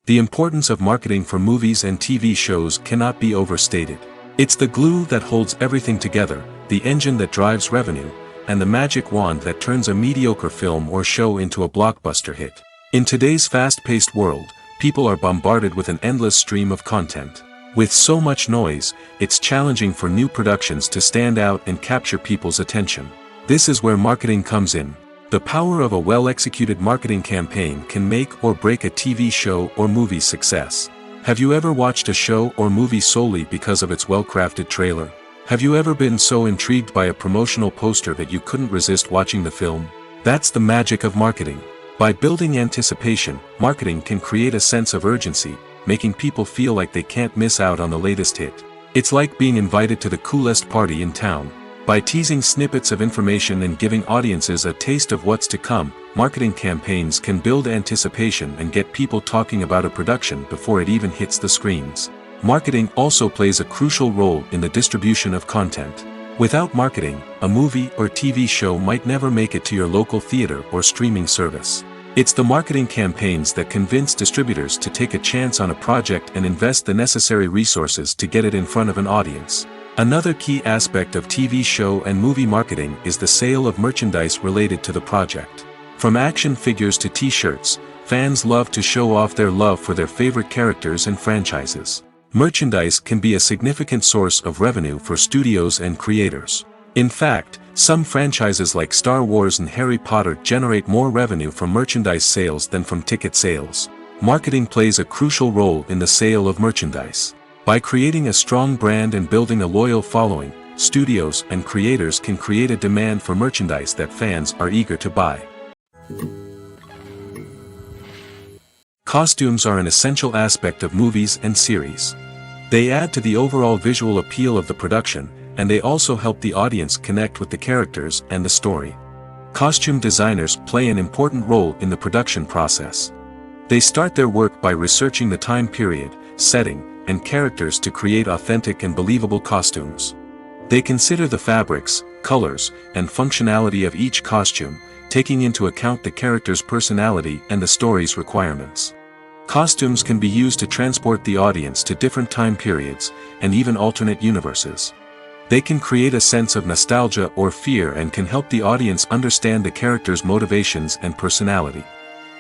The importance of marketing for movies and TV shows cannot be overstated. It's the glue that holds everything together, the engine that drives revenue, and the magic wand that turns a mediocre film or show into a blockbuster hit. In today's fast-paced world, people are bombarded with an endless stream of content. With so much noise, it's challenging for new productions to stand out and capture people's attention. This is where marketing comes in. The power of a well-executed marketing campaign can make or break a TV show or movie's success. Have you ever watched a show or movie solely because of its well-crafted trailer? Have you ever been so intrigued by a promotional poster that you couldn't resist watching the film? That's the magic of marketing. By building anticipation, marketing can create a sense of urgency, making people feel like they can't miss out on the latest hit. It's like being invited to the coolest party in town. By teasing snippets of information and giving audiences a taste of what's to come, marketing campaigns can build anticipation and get people talking about a production before it even hits the screens. Marketing also plays a crucial role in the distribution of content. Without marketing, a movie or TV show might never make it to your local theater or streaming service. It's the marketing campaigns that convince distributors to take a chance on a project and invest the necessary resources to get it in front of an audience. Another key aspect of TV show and movie marketing is the sale of merchandise related to the project. From action figures to t-shirts, fans love to show off their love for their favorite characters and franchises. Merchandise can be a significant source of revenue for studios and creators. In fact, some franchises like Star Wars and Harry Potter generate more revenue from merchandise sales than from ticket sales. Marketing plays a crucial role in the sale of merchandise. By creating a strong brand and building a loyal following, studios and creators can create a demand for merchandise that fans are eager to buy. Costumes are an essential aspect of movies and series. They add to the overall visual appeal of the production, and they also help the audience connect with the characters and the story. Costume designers play an important role in the production process. They start their work by researching the time period, setting, and characters to create authentic and believable costumes. They consider the fabrics, colors, and functionality of each costume, taking into account the character's personality and the story's requirements. Costumes can be used to transport the audience to different time periods, and even alternate universes. They can create a sense of nostalgia or fear and can help the audience understand the character's motivations and personality.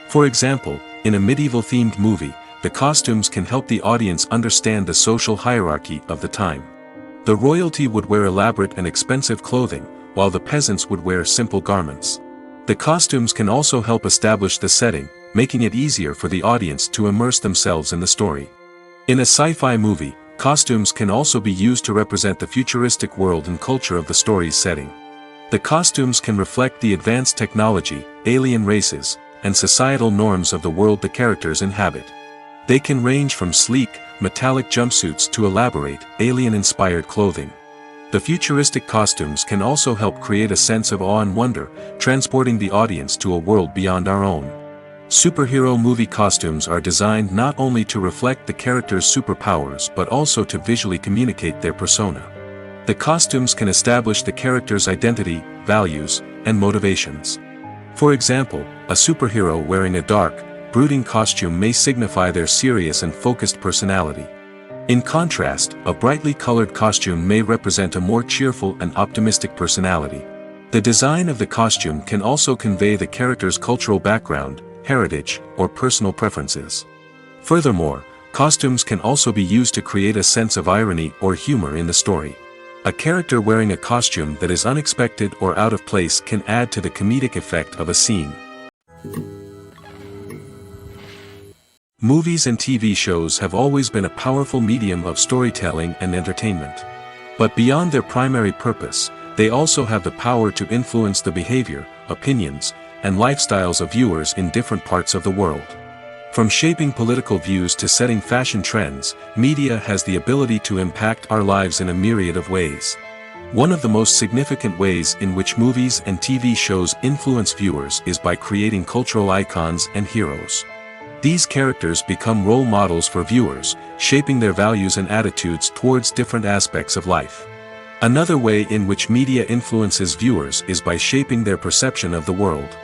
For example, in a medieval-themed movie, the costumes can help the audience understand the social hierarchy of the time. The royalty would wear elaborate and expensive clothing, while the peasants would wear simple garments. The costumes can also help establish the setting, making it easier for the audience to immerse themselves in the story. In a sci-fi movie, costumes can also be used to represent the futuristic world and culture of the story's setting. The costumes can reflect the advanced technology, alien races, and societal norms of the world the characters inhabit. They can range from sleek, metallic jumpsuits to elaborate, alien-inspired clothing. The futuristic costumes can also help create a sense of awe and wonder, transporting the audience to a world beyond our own. Superhero movie costumes are designed not only to reflect the character's superpowers but also to visually communicate their persona. The costumes can establish the character's identity, values, and motivations. For example, a superhero wearing a dark, brooding costume may signify their serious and focused personality. In contrast, a brightly colored costume may represent a more cheerful and optimistic personality. The design of the costume can also convey the character's cultural background, heritage, or personal preferences. Furthermore, costumes can also be used to create a sense of irony or humor in the story. A character wearing a costume that is unexpected or out of place can add to the comedic effect of a scene. Movies and TV shows have always been a powerful medium of storytelling and entertainment. But beyond their primary purpose, they also have the power to influence the behavior, opinions, and lifestyles of viewers in different parts of the world. From shaping political views to setting fashion trends, media has the ability to impact our lives in a myriad of ways. One of the most significant ways in which movies and TV shows influence viewers is by creating cultural icons and heroes. These characters become role models for viewers, shaping their values and attitudes towards different aspects of life. Another way in which media influences viewers is by shaping their perception of the world.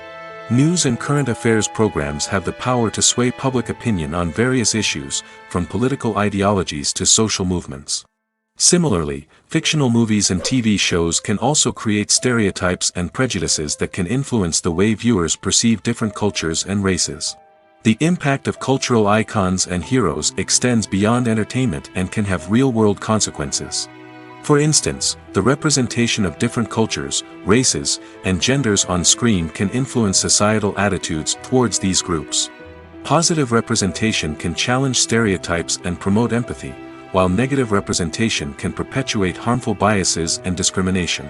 News and current affairs programs have the power to sway public opinion on various issues, from political ideologies to social movements. Similarly, fictional movies and TV shows can also create stereotypes and prejudices that can influence the way viewers perceive different cultures and races. The impact of cultural icons and heroes extends beyond entertainment and can have real-world consequences. For instance, the representation of different cultures, races, and genders on screen can influence societal attitudes towards these groups. Positive representation can challenge stereotypes and promote empathy, while negative representation can perpetuate harmful biases and discrimination.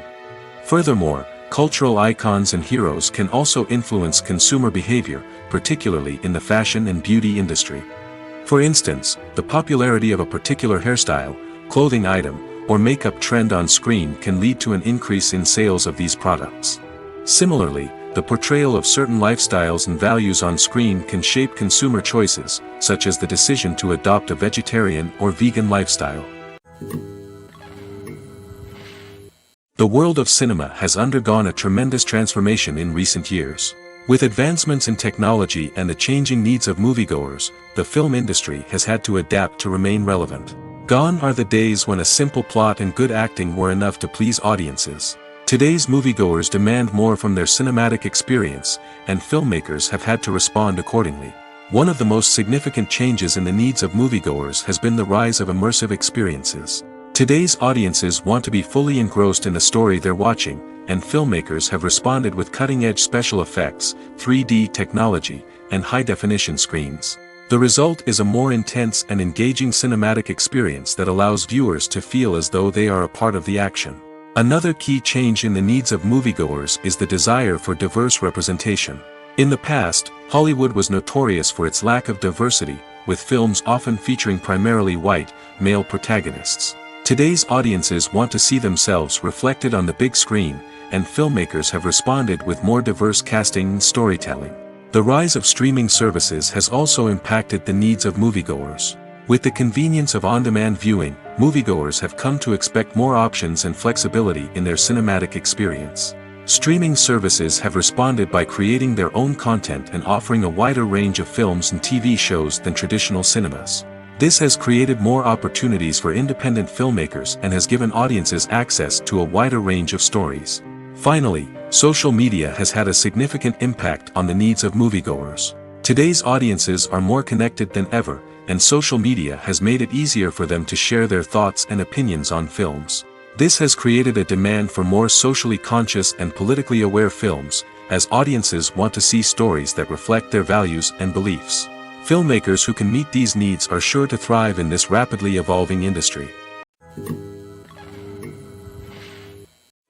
Furthermore, cultural icons and heroes can also influence consumer behavior, particularly in the fashion and beauty industry. For instance, the popularity of a particular hairstyle, clothing item, or makeup trend on screen can lead to an increase in sales of these products. Similarly, the portrayal of certain lifestyles and values on screen can shape consumer choices, such as the decision to adopt a vegetarian or vegan lifestyle. The world of cinema has undergone a tremendous transformation in recent years. With advancements in technology and the changing needs of moviegoers, the film industry has had to adapt to remain relevant. Gone are the days when a simple plot and good acting were enough to please audiences. Today's moviegoers demand more from their cinematic experience, and filmmakers have had to respond accordingly. One of the most significant changes in the needs of moviegoers has been the rise of immersive experiences. Today's audiences want to be fully engrossed in the story they're watching, and filmmakers have responded with cutting-edge special effects, 3D technology, and high-definition screens. The result is a more intense and engaging cinematic experience that allows viewers to feel as though they are a part of the action. Another key change in the needs of moviegoers is the desire for diverse representation. In the past, Hollywood was notorious for its lack of diversity, with films often featuring primarily white, male protagonists. Today's audiences want to see themselves reflected on the big screen, and filmmakers have responded with more diverse casting and storytelling. The rise of streaming services has also impacted the needs of moviegoers. With the convenience of on-demand viewing, moviegoers have come to expect more options and flexibility in their cinematic experience. Streaming services have responded by creating their own content and offering a wider range of films and TV shows than traditional cinemas. This has created more opportunities for independent filmmakers and has given audiences access to a wider range of stories. Finally, social media has had a significant impact on the needs of moviegoers. Today's audiences are more connected than ever, and social media has made it easier for them to share their thoughts and opinions on films. This has created a demand for more socially conscious and politically aware films, as audiences want to see stories that reflect their values and beliefs. Filmmakers who can meet these needs are sure to thrive in this rapidly evolving industry.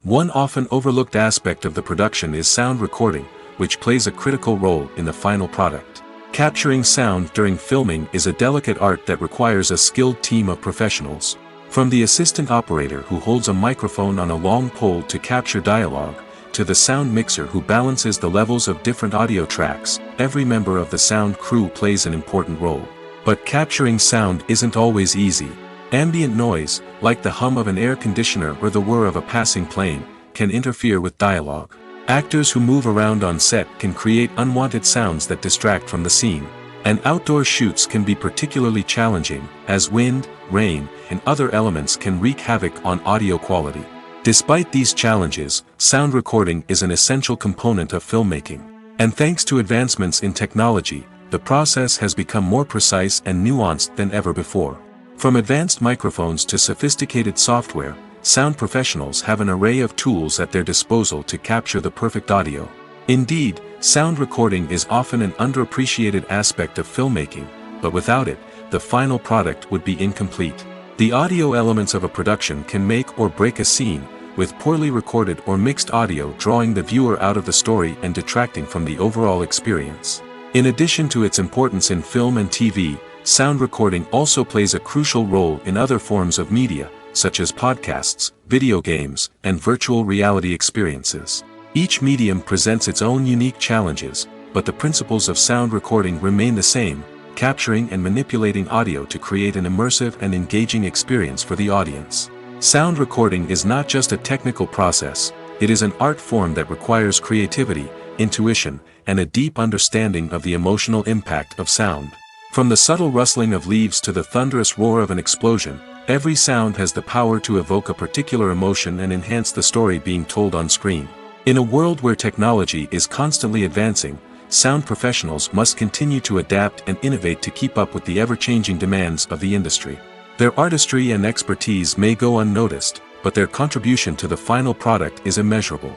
One often overlooked aspect of the production is sound recording, which plays a critical role in the final product. Capturing sound during filming is a delicate art that requires a skilled team of professionals. From the assistant operator who holds a microphone on a long pole to capture dialogue, to the sound mixer who balances the levels of different audio tracks, every member of the sound crew plays an important role. But capturing sound isn't always easy. Ambient noise, like the hum of an air conditioner or the whir of a passing plane, can interfere with dialogue. Actors who move around on set can create unwanted sounds that distract from the scene. And outdoor shoots can be particularly challenging, as wind, rain, and other elements can wreak havoc on audio quality. Despite these challenges, sound recording is an essential component of filmmaking. And thanks to advancements in technology, the process has become more precise and nuanced than ever before. From advanced microphones to sophisticated software, sound professionals have an array of tools at their disposal to capture the perfect audio. Indeed, sound recording is often an underappreciated aspect of filmmaking, but without it, the final product would be incomplete. The audio elements of a production can make or break a scene, with poorly recorded or mixed audio drawing the viewer out of the story and detracting from the overall experience. In addition to its importance in film and TV, sound recording also plays a crucial role in other forms of media, such as podcasts, video games, and virtual reality experiences. Each medium presents its own unique challenges, but the principles of sound recording remain the same, capturing and manipulating audio to create an immersive and engaging experience for the audience. Sound recording is not just a technical process, it is an art form that requires creativity, intuition, and a deep understanding of the emotional impact of sound. From the subtle rustling of leaves to the thunderous roar of an explosion, every sound has the power to evoke a particular emotion and enhance the story being told on screen. In a world where technology is constantly advancing, sound professionals must continue to adapt and innovate to keep up with the ever-changing demands of the industry. Their artistry and expertise may go unnoticed, but their contribution to the final product is immeasurable.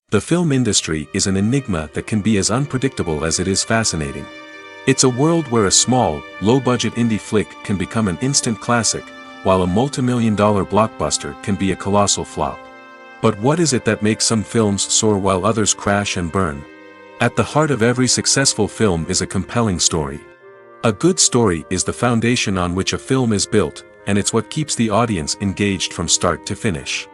The film industry is an enigma that can be as unpredictable as it is fascinating. It's a world where a small, low-budget indie flick can become an instant classic, while a multi-million-dollar blockbuster can be a colossal flop. But what is it that makes some films soar while others crash and burn? At the heart of every successful film is a compelling story. A good story is the foundation on which a film is built, and it's what keeps the audience engaged from start to finish.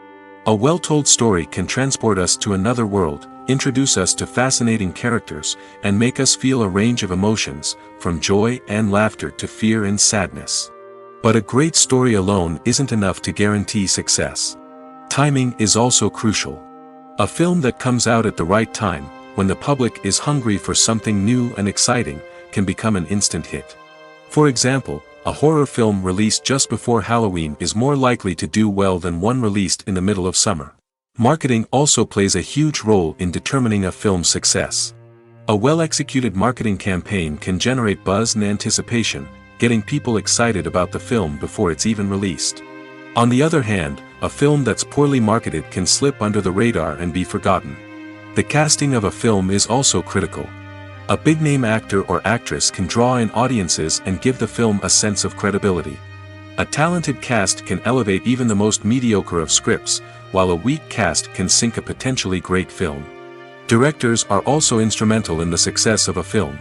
A well-told story can transport us to another world, introduce us to fascinating characters, and make us feel a range of emotions, from joy and laughter to fear and sadness. But a great story alone isn't enough to guarantee success. Timing is also crucial. A film that comes out at the right time, when the public is hungry for something new and exciting, can become an instant hit. For example, a horror film released just before Halloween is more likely to do well than one released in the middle of summer. Marketing also plays a huge role in determining a film's success. A well-executed marketing campaign can generate buzz and anticipation, getting people excited about the film before it's even released. On the other hand, a film that's poorly marketed can slip under the radar and be forgotten. The casting of a film is also critical. A big-name actor or actress can draw in audiences and give the film a sense of credibility. A talented cast can elevate even the most mediocre of scripts, while a weak cast can sink a potentially great film. Directors are also instrumental in the success of a film.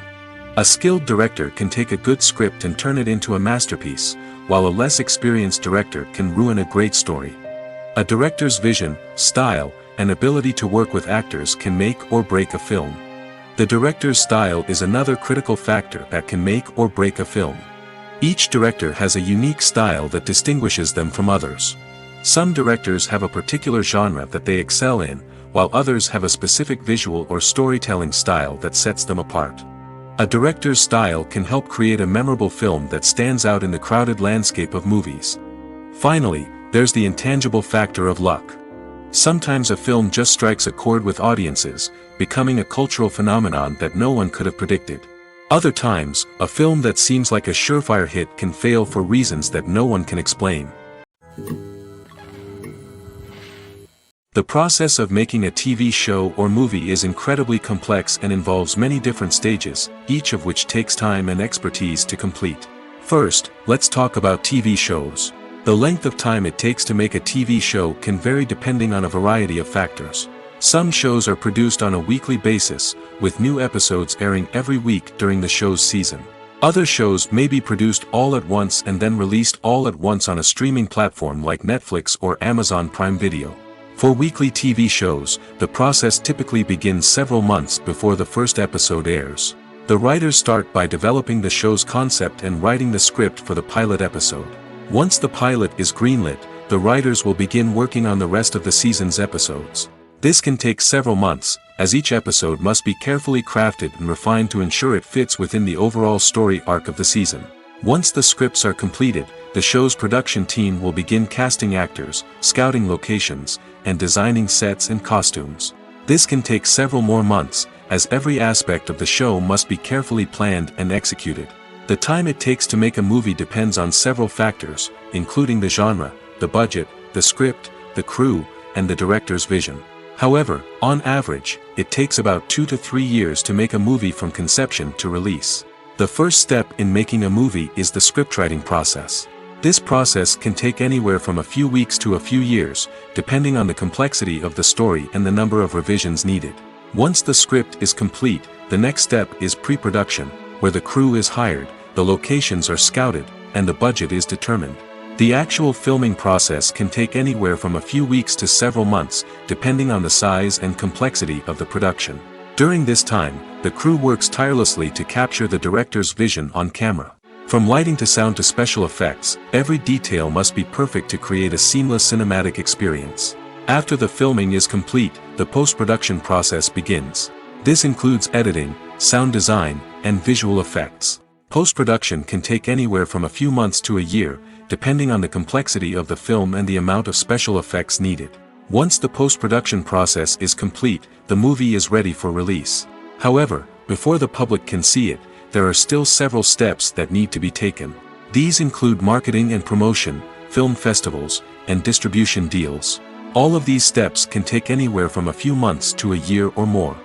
A skilled director can take a good script and turn it into a masterpiece, while a less experienced director can ruin a great story. A director's vision, style, and ability to work with actors can make or break a film. The director's style is another critical factor that can make or break a film. Each director has a unique style that distinguishes them from others. Some directors have a particular genre that they excel in, while others have a specific visual or storytelling style that sets them apart. A director's style can help create a memorable film that stands out in the crowded landscape of movies. Finally, there's the intangible factor of luck. Sometimes a film just strikes a chord with audiences, becoming a cultural phenomenon that no one could have predicted. Other times, a film that seems like a surefire hit can fail for reasons that no one can explain. The process of making a TV show or movie is incredibly complex and involves many different stages, each of which takes time and expertise to complete. First, let's talk about TV shows. The length of time it takes to make a TV show can vary depending on a variety of factors. Some shows are produced on a weekly basis, with new episodes airing every week during the show's season. Other shows may be produced all at once and then released all at once on a streaming platform like Netflix or Amazon Prime Video. For weekly TV shows, the process typically begins several months before the first episode airs. The writers start by developing the show's concept and writing the script for the pilot episode. Once the pilot is greenlit, the writers will begin working on the rest of the season's episodes. This can take several months, as each episode must be carefully crafted and refined to ensure it fits within the overall story arc of the season. Once the scripts are completed, the show's production team will begin casting actors, scouting locations, and designing sets and costumes. This can take several more months, as every aspect of the show must be carefully planned and executed. The time it takes to make a movie depends on several factors, including the genre, the budget, the script, the crew, and the director's vision. However, on average, it takes about 2 to 3 years to make a movie from conception to release. The first step in making a movie is the scriptwriting process. This process can take anywhere from a few weeks to a few years, depending on the complexity of the story and the number of revisions needed. Once the script is complete, the next step is pre-production, where the crew is hired, the locations are scouted, and the budget is determined. The actual filming process can take anywhere from a few weeks to several months, depending on the size and complexity of the production. During this time, the crew works tirelessly to capture the director's vision on camera. From lighting to sound to special effects, every detail must be perfect to create a seamless cinematic experience. After the filming is complete, the post-production process begins. This includes editing, sound design, and visual effects. Post-production can take anywhere from a few months to a year, depending on the complexity of the film and the amount of special effects needed. Once the post-production process is complete, the movie is ready for release. However, before the public can see it, there are still several steps that need to be taken. These include marketing and promotion, film festivals, and distribution deals. All of these steps can take anywhere from a few months to a year or more.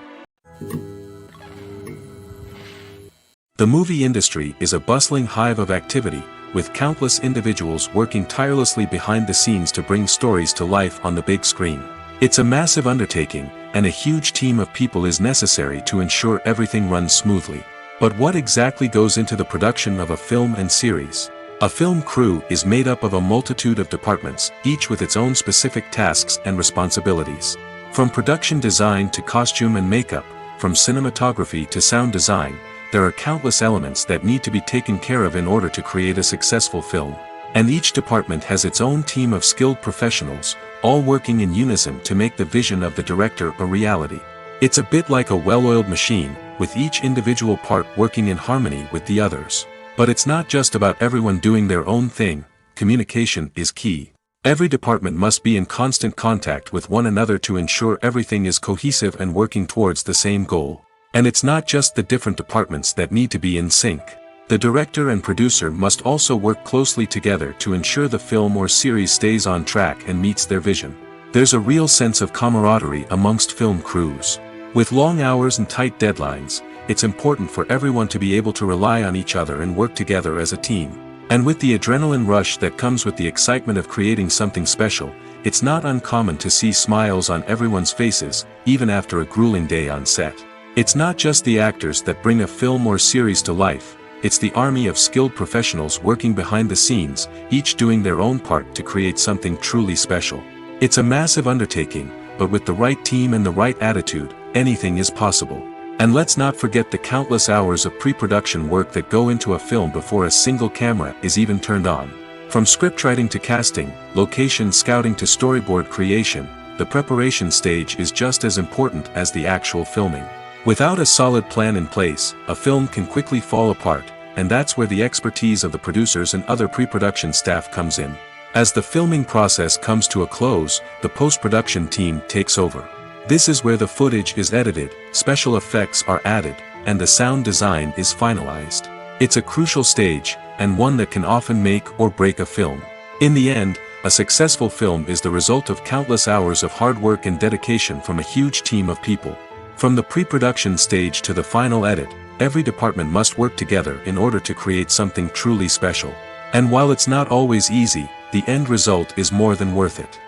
The movie industry is a bustling hive of activity, with countless individuals working tirelessly behind the scenes to bring stories to life on the big screen. It's a massive undertaking, and a huge team of people is necessary to ensure everything runs smoothly. But what exactly goes into the production of a film and series? A film crew is made up of a multitude of departments, each with its own specific tasks and responsibilities. From production design to costume and makeup, from cinematography to sound design, there are countless elements that need to be taken care of in order to create a successful film. And each department has its own team of skilled professionals, all working in unison to make the vision of the director a reality. It's a bit like a well-oiled machine, with each individual part working in harmony with the others. But it's not just about everyone doing their own thing. Communication is key. Every department must be in constant contact with one another to ensure everything is cohesive and working towards the same goal. And it's not just the different departments that need to be in sync. The director and producer must also work closely together to ensure the film or series stays on track and meets their vision. There's a real sense of camaraderie amongst film crews. With long hours and tight deadlines, it's important for everyone to be able to rely on each other and work together as a team. And with the adrenaline rush that comes with the excitement of creating something special, it's not uncommon to see smiles on everyone's faces, even after a grueling day on set. It's not just the actors that bring a film or series to life, it's the army of skilled professionals working behind the scenes, each doing their own part to create something truly special. It's a massive undertaking, but with the right team and the right attitude, anything is possible. And let's not forget the countless hours of pre-production work that go into a film before a single camera is even turned on. From scriptwriting to casting, location scouting to storyboard creation, the preparation stage is just as important as the actual filming. Without a solid plan in place, a film can quickly fall apart, and that's where the expertise of the producers and other pre-production staff comes in. As the filming process comes to a close, the post-production team takes over. This is where the footage is edited, special effects are added, and the sound design is finalized. It's a crucial stage, and one that can often make or break a film. In the end, a successful film is the result of countless hours of hard work and dedication from a huge team of people. From the pre-production stage to the final edit, every department must work together in order to create something truly special. And while it's not always easy, the end result is more than worth it.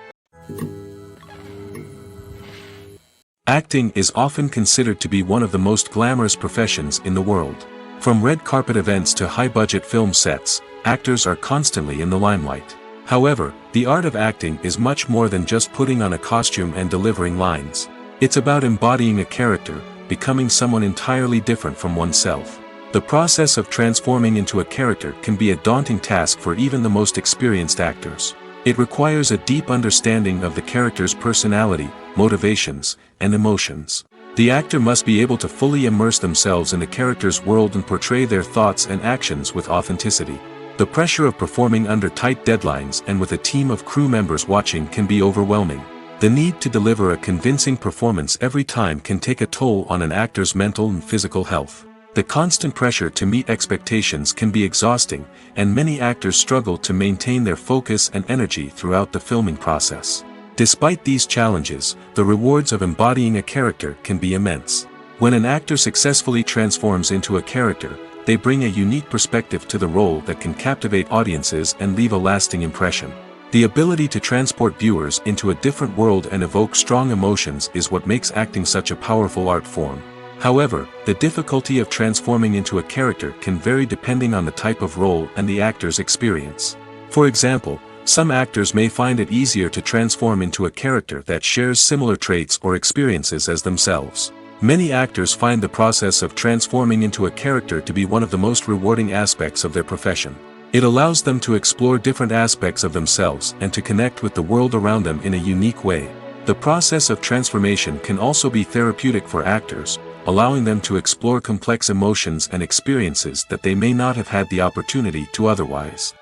Acting is often considered to be one of the most glamorous professions in the world. From red carpet events to high-budget film sets, actors are constantly in the limelight. However, the art of acting is much more than just putting on a costume and delivering lines. It's about embodying a character, becoming someone entirely different from oneself. The process of transforming into a character can be a daunting task for even the most experienced actors. It requires a deep understanding of the character's personality, motivations, and emotions. The actor must be able to fully immerse themselves in the character's world and portray their thoughts and actions with authenticity. The pressure of performing under tight deadlines and with a team of crew members watching can be overwhelming. The need to deliver a convincing performance every time can take a toll on an actor's mental and physical health. The constant pressure to meet expectations can be exhausting, and many actors struggle to maintain their focus and energy throughout the filming process. Despite these challenges, the rewards of embodying a character can be immense. When an actor successfully transforms into a character, they bring a unique perspective to the role that can captivate audiences and leave a lasting impression. The ability to transport viewers into a different world and evoke strong emotions is what makes acting such a powerful art form. However, the difficulty of transforming into a character can vary depending on the type of role and the actor's experience. For example, some actors may find it easier to transform into a character that shares similar traits or experiences as themselves. Many actors find the process of transforming into a character to be one of the most rewarding aspects of their profession. It allows them to explore different aspects of themselves and to connect with the world around them in a unique way. The process of transformation can also be therapeutic for actors, allowing them to explore complex emotions and experiences that they may not have had the opportunity to otherwise.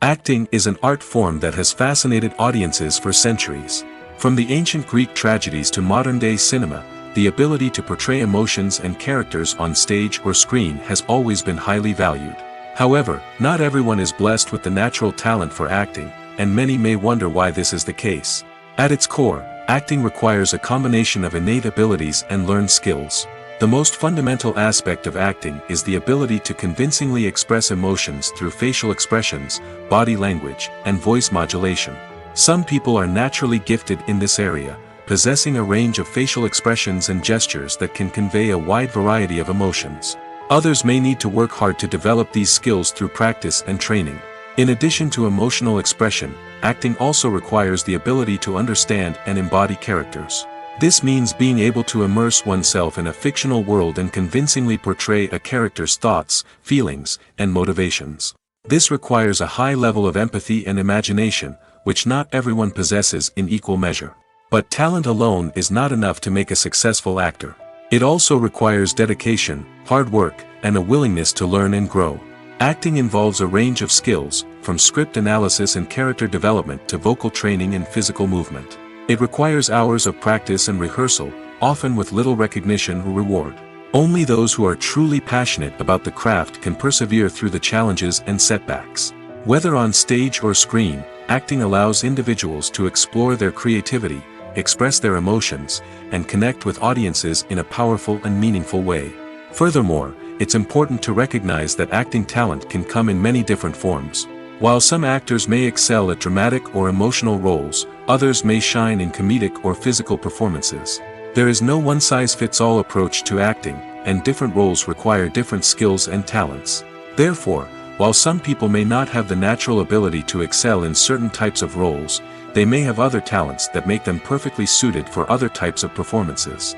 Acting is an art form that has fascinated audiences for centuries. From the ancient Greek tragedies to modern-day cinema, the ability to portray emotions and characters on stage or screen has always been highly valued. However, not everyone is blessed with the natural talent for acting, and many may wonder why this is the case. At its core, acting requires a combination of innate abilities and learned skills. The most fundamental aspect of acting is the ability to convincingly express emotions through facial expressions, body language, and voice modulation. Some people are naturally gifted in this area, possessing a range of facial expressions and gestures that can convey a wide variety of emotions. Others may need to work hard to develop these skills through practice and training. In addition to emotional expression, acting also requires the ability to understand and embody characters. This means being able to immerse oneself in a fictional world and convincingly portray a character's thoughts, feelings, and motivations. This requires a high level of empathy and imagination, which not everyone possesses in equal measure. But talent alone is not enough to make a successful actor. It also requires dedication, hard work, and a willingness to learn and grow. Acting involves a range of skills, from script analysis and character development to vocal training and physical movement. It requires hours of practice and rehearsal, often with little recognition or reward. Only those who are truly passionate about the craft can persevere through the challenges and setbacks. Whether on stage or screen, acting allows individuals to explore their creativity, express their emotions, and connect with audiences in a powerful and meaningful way. Furthermore, it's important to recognize that acting talent can come in many different forms. While some actors may excel at dramatic or emotional roles, others may shine in comedic or physical performances. There is no one-size-fits-all approach to acting, and different roles require different skills and talents. Therefore, while some people may not have the natural ability to excel in certain types of roles, they may have other talents that make them perfectly suited for other types of performances.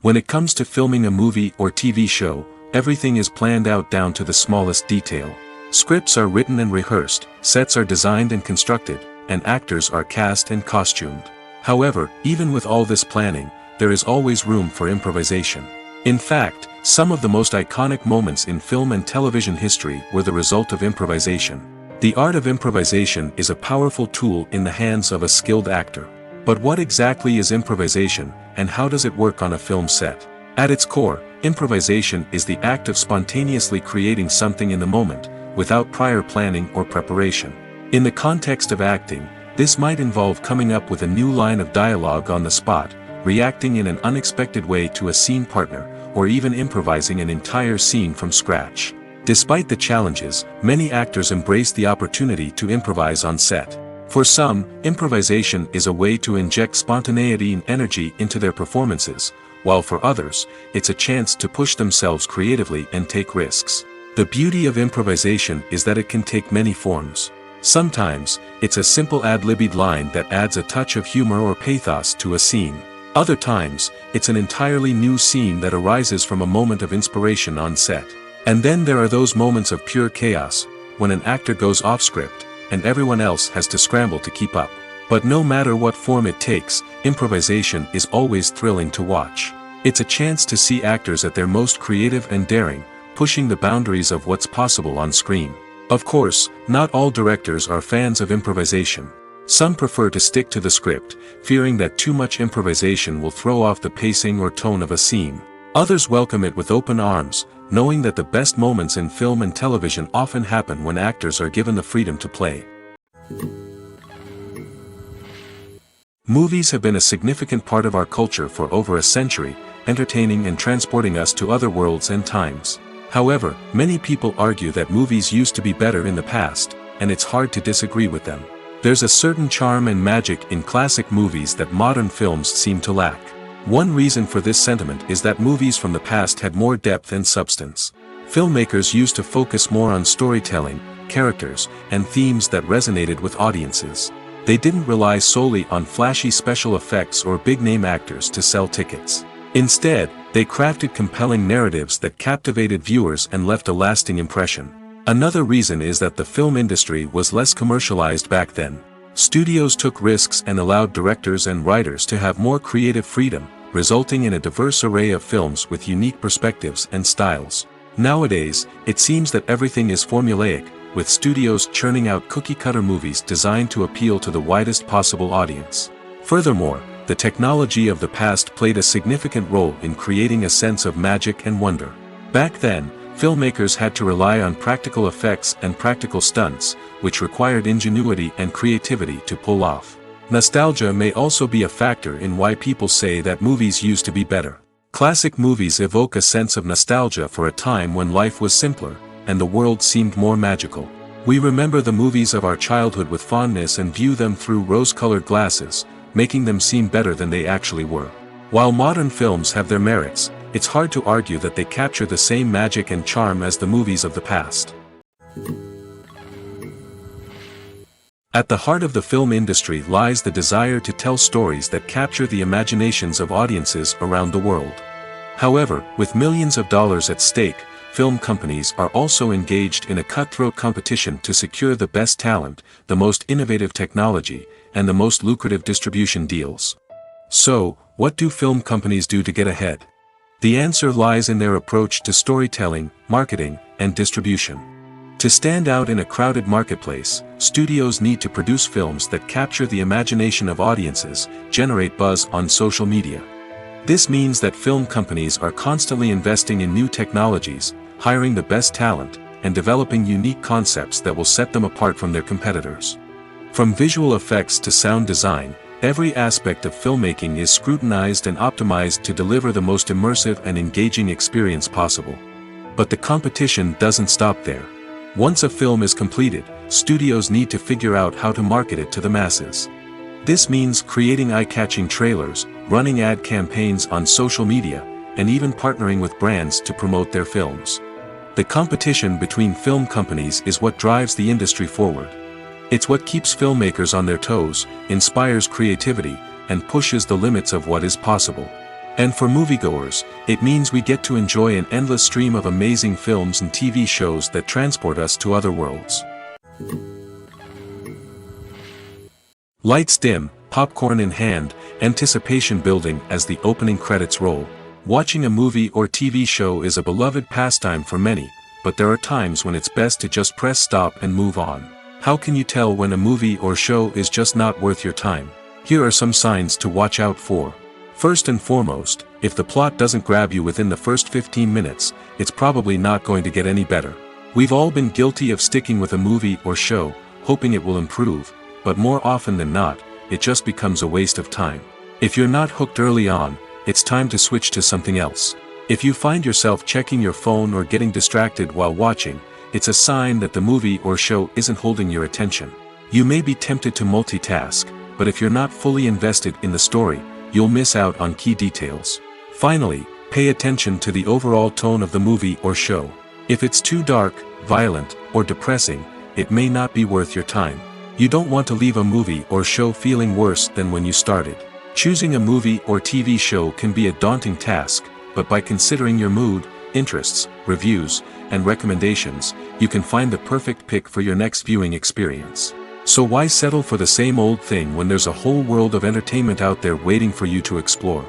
When it comes to filming a movie or TV show, everything is planned out down to the smallest detail. Scripts are written and rehearsed, sets are designed and constructed, and actors are cast and costumed. However, even with all this planning, there is always room for improvisation. In fact, some of the most iconic moments in film and television history were the result of improvisation. The art of improvisation is a powerful tool in the hands of a skilled actor. But what exactly is improvisation, and how does it work on a film set? At its core, improvisation is the act of spontaneously creating something in the moment, without prior planning or preparation. In the context of acting, this might involve coming up with a new line of dialogue on the spot, reacting in an unexpected way to a scene partner, or even improvising an entire scene from scratch. Despite the challenges, many actors embrace the opportunity to improvise on set. For some, improvisation is a way to inject spontaneity and energy into their performances, while for others, it's a chance to push themselves creatively and take risks. The beauty of improvisation is that it can take many forms. Sometimes, it's a simple ad-libbed line that adds a touch of humor or pathos to a scene. Other times, it's an entirely new scene that arises from a moment of inspiration on set. And then there are those moments of pure chaos, when an actor goes off script, and everyone else has to scramble to keep up. But no matter what form it takes, improvisation is always thrilling to watch. It's a chance to see actors at their most creative and daring, pushing the boundaries of what's possible on screen. Of course, not all directors are fans of improvisation. Some prefer to stick to the script, fearing that too much improvisation will throw off the pacing or tone of a scene. Others welcome it with open arms, knowing that the best moments in film and television often happen when actors are given the freedom to play. Movies have been a significant part of our culture for over a century, entertaining and transporting us to other worlds and times. However, many people argue that movies used to be better in the past, and it's hard to disagree with them. There's a certain charm and magic in classic movies that modern films seem to lack. One reason for this sentiment is that movies from the past had more depth and substance. Filmmakers used to focus more on storytelling, characters, and themes that resonated with audiences. They didn't rely solely on flashy special effects or big-name actors to sell tickets. Instead, they crafted compelling narratives that captivated viewers and left a lasting impression. Another reason is that the film industry was less commercialized back then. Studios took risks and allowed directors and writers to have more creative freedom, resulting in a diverse array of films with unique perspectives and styles. Nowadays, it seems that everything is formulaic, with studios churning out cookie-cutter movies designed to appeal to the widest possible audience. Furthermore, the technology of the past played a significant role in creating a sense of magic and wonder. Back then, filmmakers had to rely on practical effects and practical stunts, which required ingenuity and creativity to pull off. Nostalgia may also be a factor in why people say that movies used to be better. Classic movies evoke a sense of nostalgia for a time when life was simpler, and the world seemed more magical. We remember the movies of our childhood with fondness and view them through rose-colored glasses, making them seem better than they actually were. While modern films have their merits, it's hard to argue that they capture the same magic and charm as the movies of the past. At the heart of the film industry lies the desire to tell stories that capture the imaginations of audiences around the world. However, with millions of dollars at stake, film companies are also engaged in a cutthroat competition to secure the best talent, the most innovative technology, and the most lucrative distribution deals. So, what do film companies do to get ahead? The answer lies in their approach to storytelling, marketing, and distribution. To stand out in a crowded marketplace, studios need to produce films that capture the imagination of audiences, generate buzz on social media. This means that film companies are constantly investing in new technologies, hiring the best talent, and developing unique concepts that will set them apart from their competitors. From visual effects to sound design, every aspect of filmmaking is scrutinized and optimized to deliver the most immersive and engaging experience possible. But the competition doesn't stop there. Once a film is completed, studios need to figure out how to market it to the masses. This means creating eye-catching trailers, running ad campaigns on social media, and even partnering with brands to promote their films. The competition between film companies is what drives the industry forward. It's what keeps filmmakers on their toes, inspires creativity, and pushes the limits of what is possible. And for moviegoers, it means we get to enjoy an endless stream of amazing films and TV shows that transport us to other worlds. Lights dim, popcorn in hand, anticipation building as the opening credits roll. Watching a movie or TV show is a beloved pastime for many, but there are times when it's best to just press stop and move on. How can you tell when a movie or show is just not worth your time? Here are some signs to watch out for. First and foremost, if the plot doesn't grab you within the first 15 minutes, it's probably not going to get any better. We've all been guilty of sticking with a movie or show, hoping it will improve, but more often than not, it just becomes a waste of time. If you're not hooked early on, it's time to switch to something else. If you find yourself checking your phone or getting distracted while watching, it's a sign that the movie or show isn't holding your attention. You may be tempted to multitask, but if you're not fully invested in the story, you'll miss out on key details. Finally, pay attention to the overall tone of the movie or show. If it's too dark, violent, or depressing, it may not be worth your time. You don't want to leave a movie or show feeling worse than when you started. Choosing a movie or TV show can be a daunting task, but by considering your mood, interests, reviews, and recommendations, you can find the perfect pick for your next viewing experience. So why settle for the same old thing when there's a whole world of entertainment out there waiting for you to explore?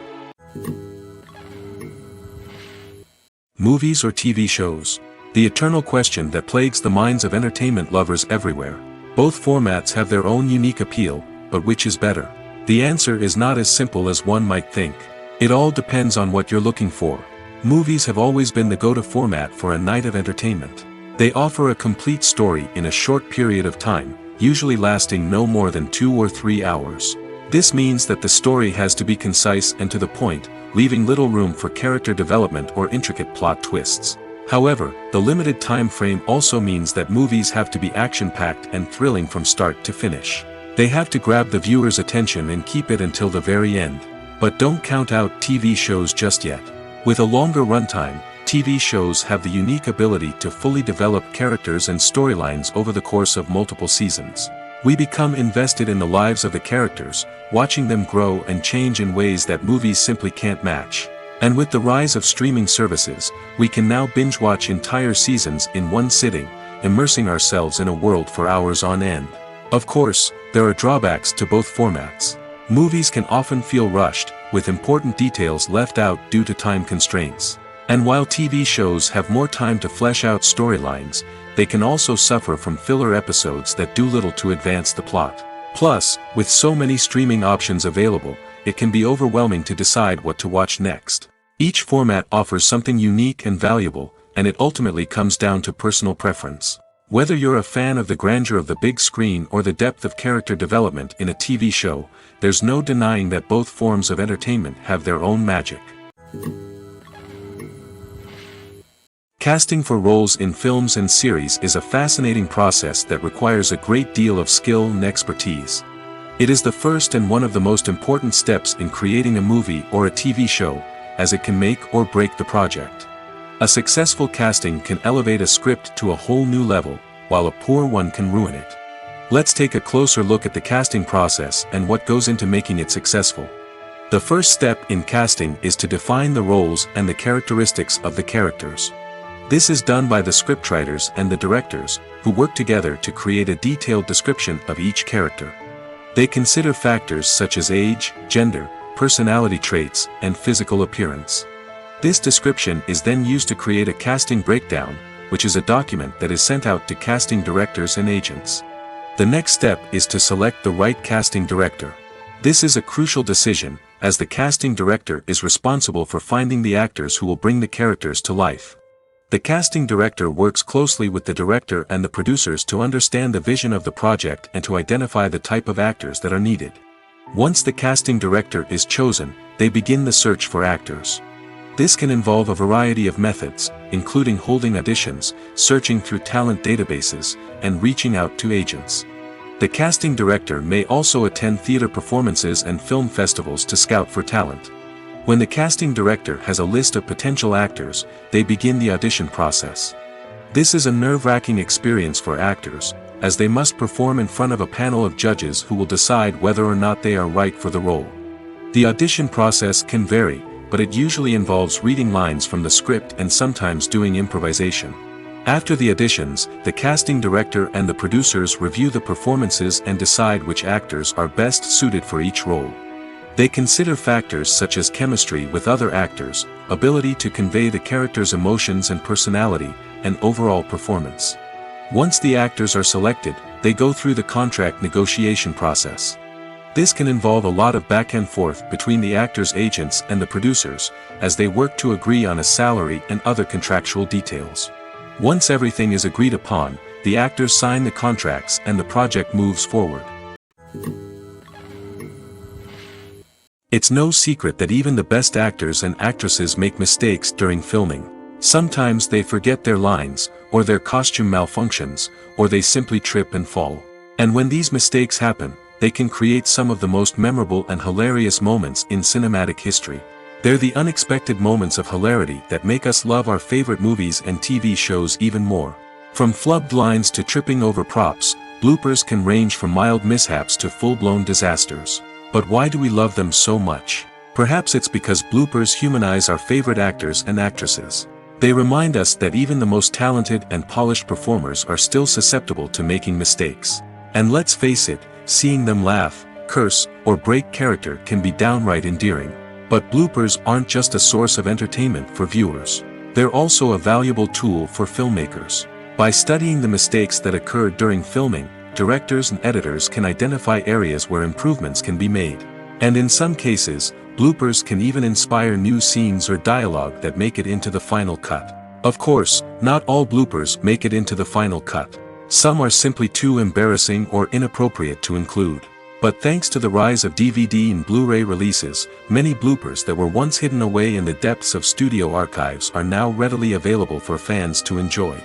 Movies or TV shows? The eternal question that plagues the minds of entertainment lovers everywhere. Both formats have their own unique appeal, but which is better? The answer is not as simple as one might think. It all depends on what you're looking for. Movies have always been the go-to format for a night of entertainment. They offer a complete story in a short period of time, usually lasting no more than 2 or 3 hours. This means that the story has to be concise and to the point, leaving little room for character development or intricate plot twists. However, the limited time frame also means that movies have to be action-packed and thrilling from start to finish. They have to grab the viewer's attention and keep it until the very end. But don't count out TV shows just yet. With a longer runtime, TV shows have the unique ability to fully develop characters and storylines over the course of multiple seasons. We become invested in the lives of the characters, watching them grow and change in ways that movies simply can't match. And with the rise of streaming services, we can now binge-watch entire seasons in one sitting, immersing ourselves in a world for hours on end. Of course, there are drawbacks to both formats. Movies can often feel rushed, with important details left out due to time constraints. And while TV shows have more time to flesh out storylines, they can also suffer from filler episodes that do little to advance the plot. Plus, with so many streaming options available, it can be overwhelming to decide what to watch next. Each format offers something unique and valuable, and it ultimately comes down to personal preference. Whether you're a fan of the grandeur of the big screen or the depth of character development in a TV show, there's no denying that both forms of entertainment have their own magic. Casting for roles in films and series is a fascinating process that requires a great deal of skill and expertise. It is the first and one of the most important steps in creating a movie or a TV show, as it can make or break the project. A successful casting can elevate a script to a whole new level, while a poor one can ruin it. Let's take a closer look at the casting process and what goes into making it successful. The first step in casting is to define the roles and the characteristics of the characters. This is done by the scriptwriters and the directors, who work together to create a detailed description of each character. They consider factors such as age, gender, personality traits, and physical appearance. This description is then used to create a casting breakdown, which is a document that is sent out to casting directors and agents. The next step is to select the right casting director. This is a crucial decision, as the casting director is responsible for finding the actors who will bring the characters to life. The casting director works closely with the director and the producers to understand the vision of the project and to identify the type of actors that are needed. Once the casting director is chosen, they begin the search for actors. This can involve a variety of methods, including holding auditions, searching through talent databases, and reaching out to agents. The casting director may also attend theater performances and film festivals to scout for talent. When the casting director has a list of potential actors, they begin the audition process. This is a nerve-wracking experience for actors, as they must perform in front of a panel of judges who will decide whether or not they are right for the role. The audition process can vary, but it usually involves reading lines from the script and sometimes doing improvisation. After the auditions, the casting director and the producers review the performances and decide which actors are best suited for each role. They consider factors such as chemistry with other actors, ability to convey the character's emotions and personality, and overall performance. Once the actors are selected, they go through the contract negotiation process. This can involve a lot of back and forth between the actors' agents and the producers, as they work to agree on a salary and other contractual details. Once everything is agreed upon, the actors sign the contracts and the project moves forward. It's no secret that even the best actors and actresses make mistakes during filming. Sometimes they forget their lines, or their costume malfunctions, or they simply trip and fall. And when these mistakes happen, they can create some of the most memorable and hilarious moments in cinematic history. They're the unexpected moments of hilarity that make us love our favorite movies and TV shows even more. From flubbed lines to tripping over props, bloopers can range from mild mishaps to full-blown disasters. But why do we love them so much? Perhaps it's because bloopers humanize our favorite actors and actresses. They remind us that even the most talented and polished performers are still susceptible to making mistakes. And let's face it, seeing them laugh, curse, or break character can be downright endearing. But bloopers aren't just a source of entertainment for viewers. They're also a valuable tool for filmmakers. By studying the mistakes that occurred during filming, directors and editors can identify areas where improvements can be made. And in some cases, bloopers can even inspire new scenes or dialogue that make it into the final cut. Of course, not all bloopers make it into the final cut. Some are simply too embarrassing or inappropriate to include. But thanks to the rise of DVD and Blu-ray releases, many bloopers that were once hidden away in the depths of studio archives are now readily available for fans to enjoy.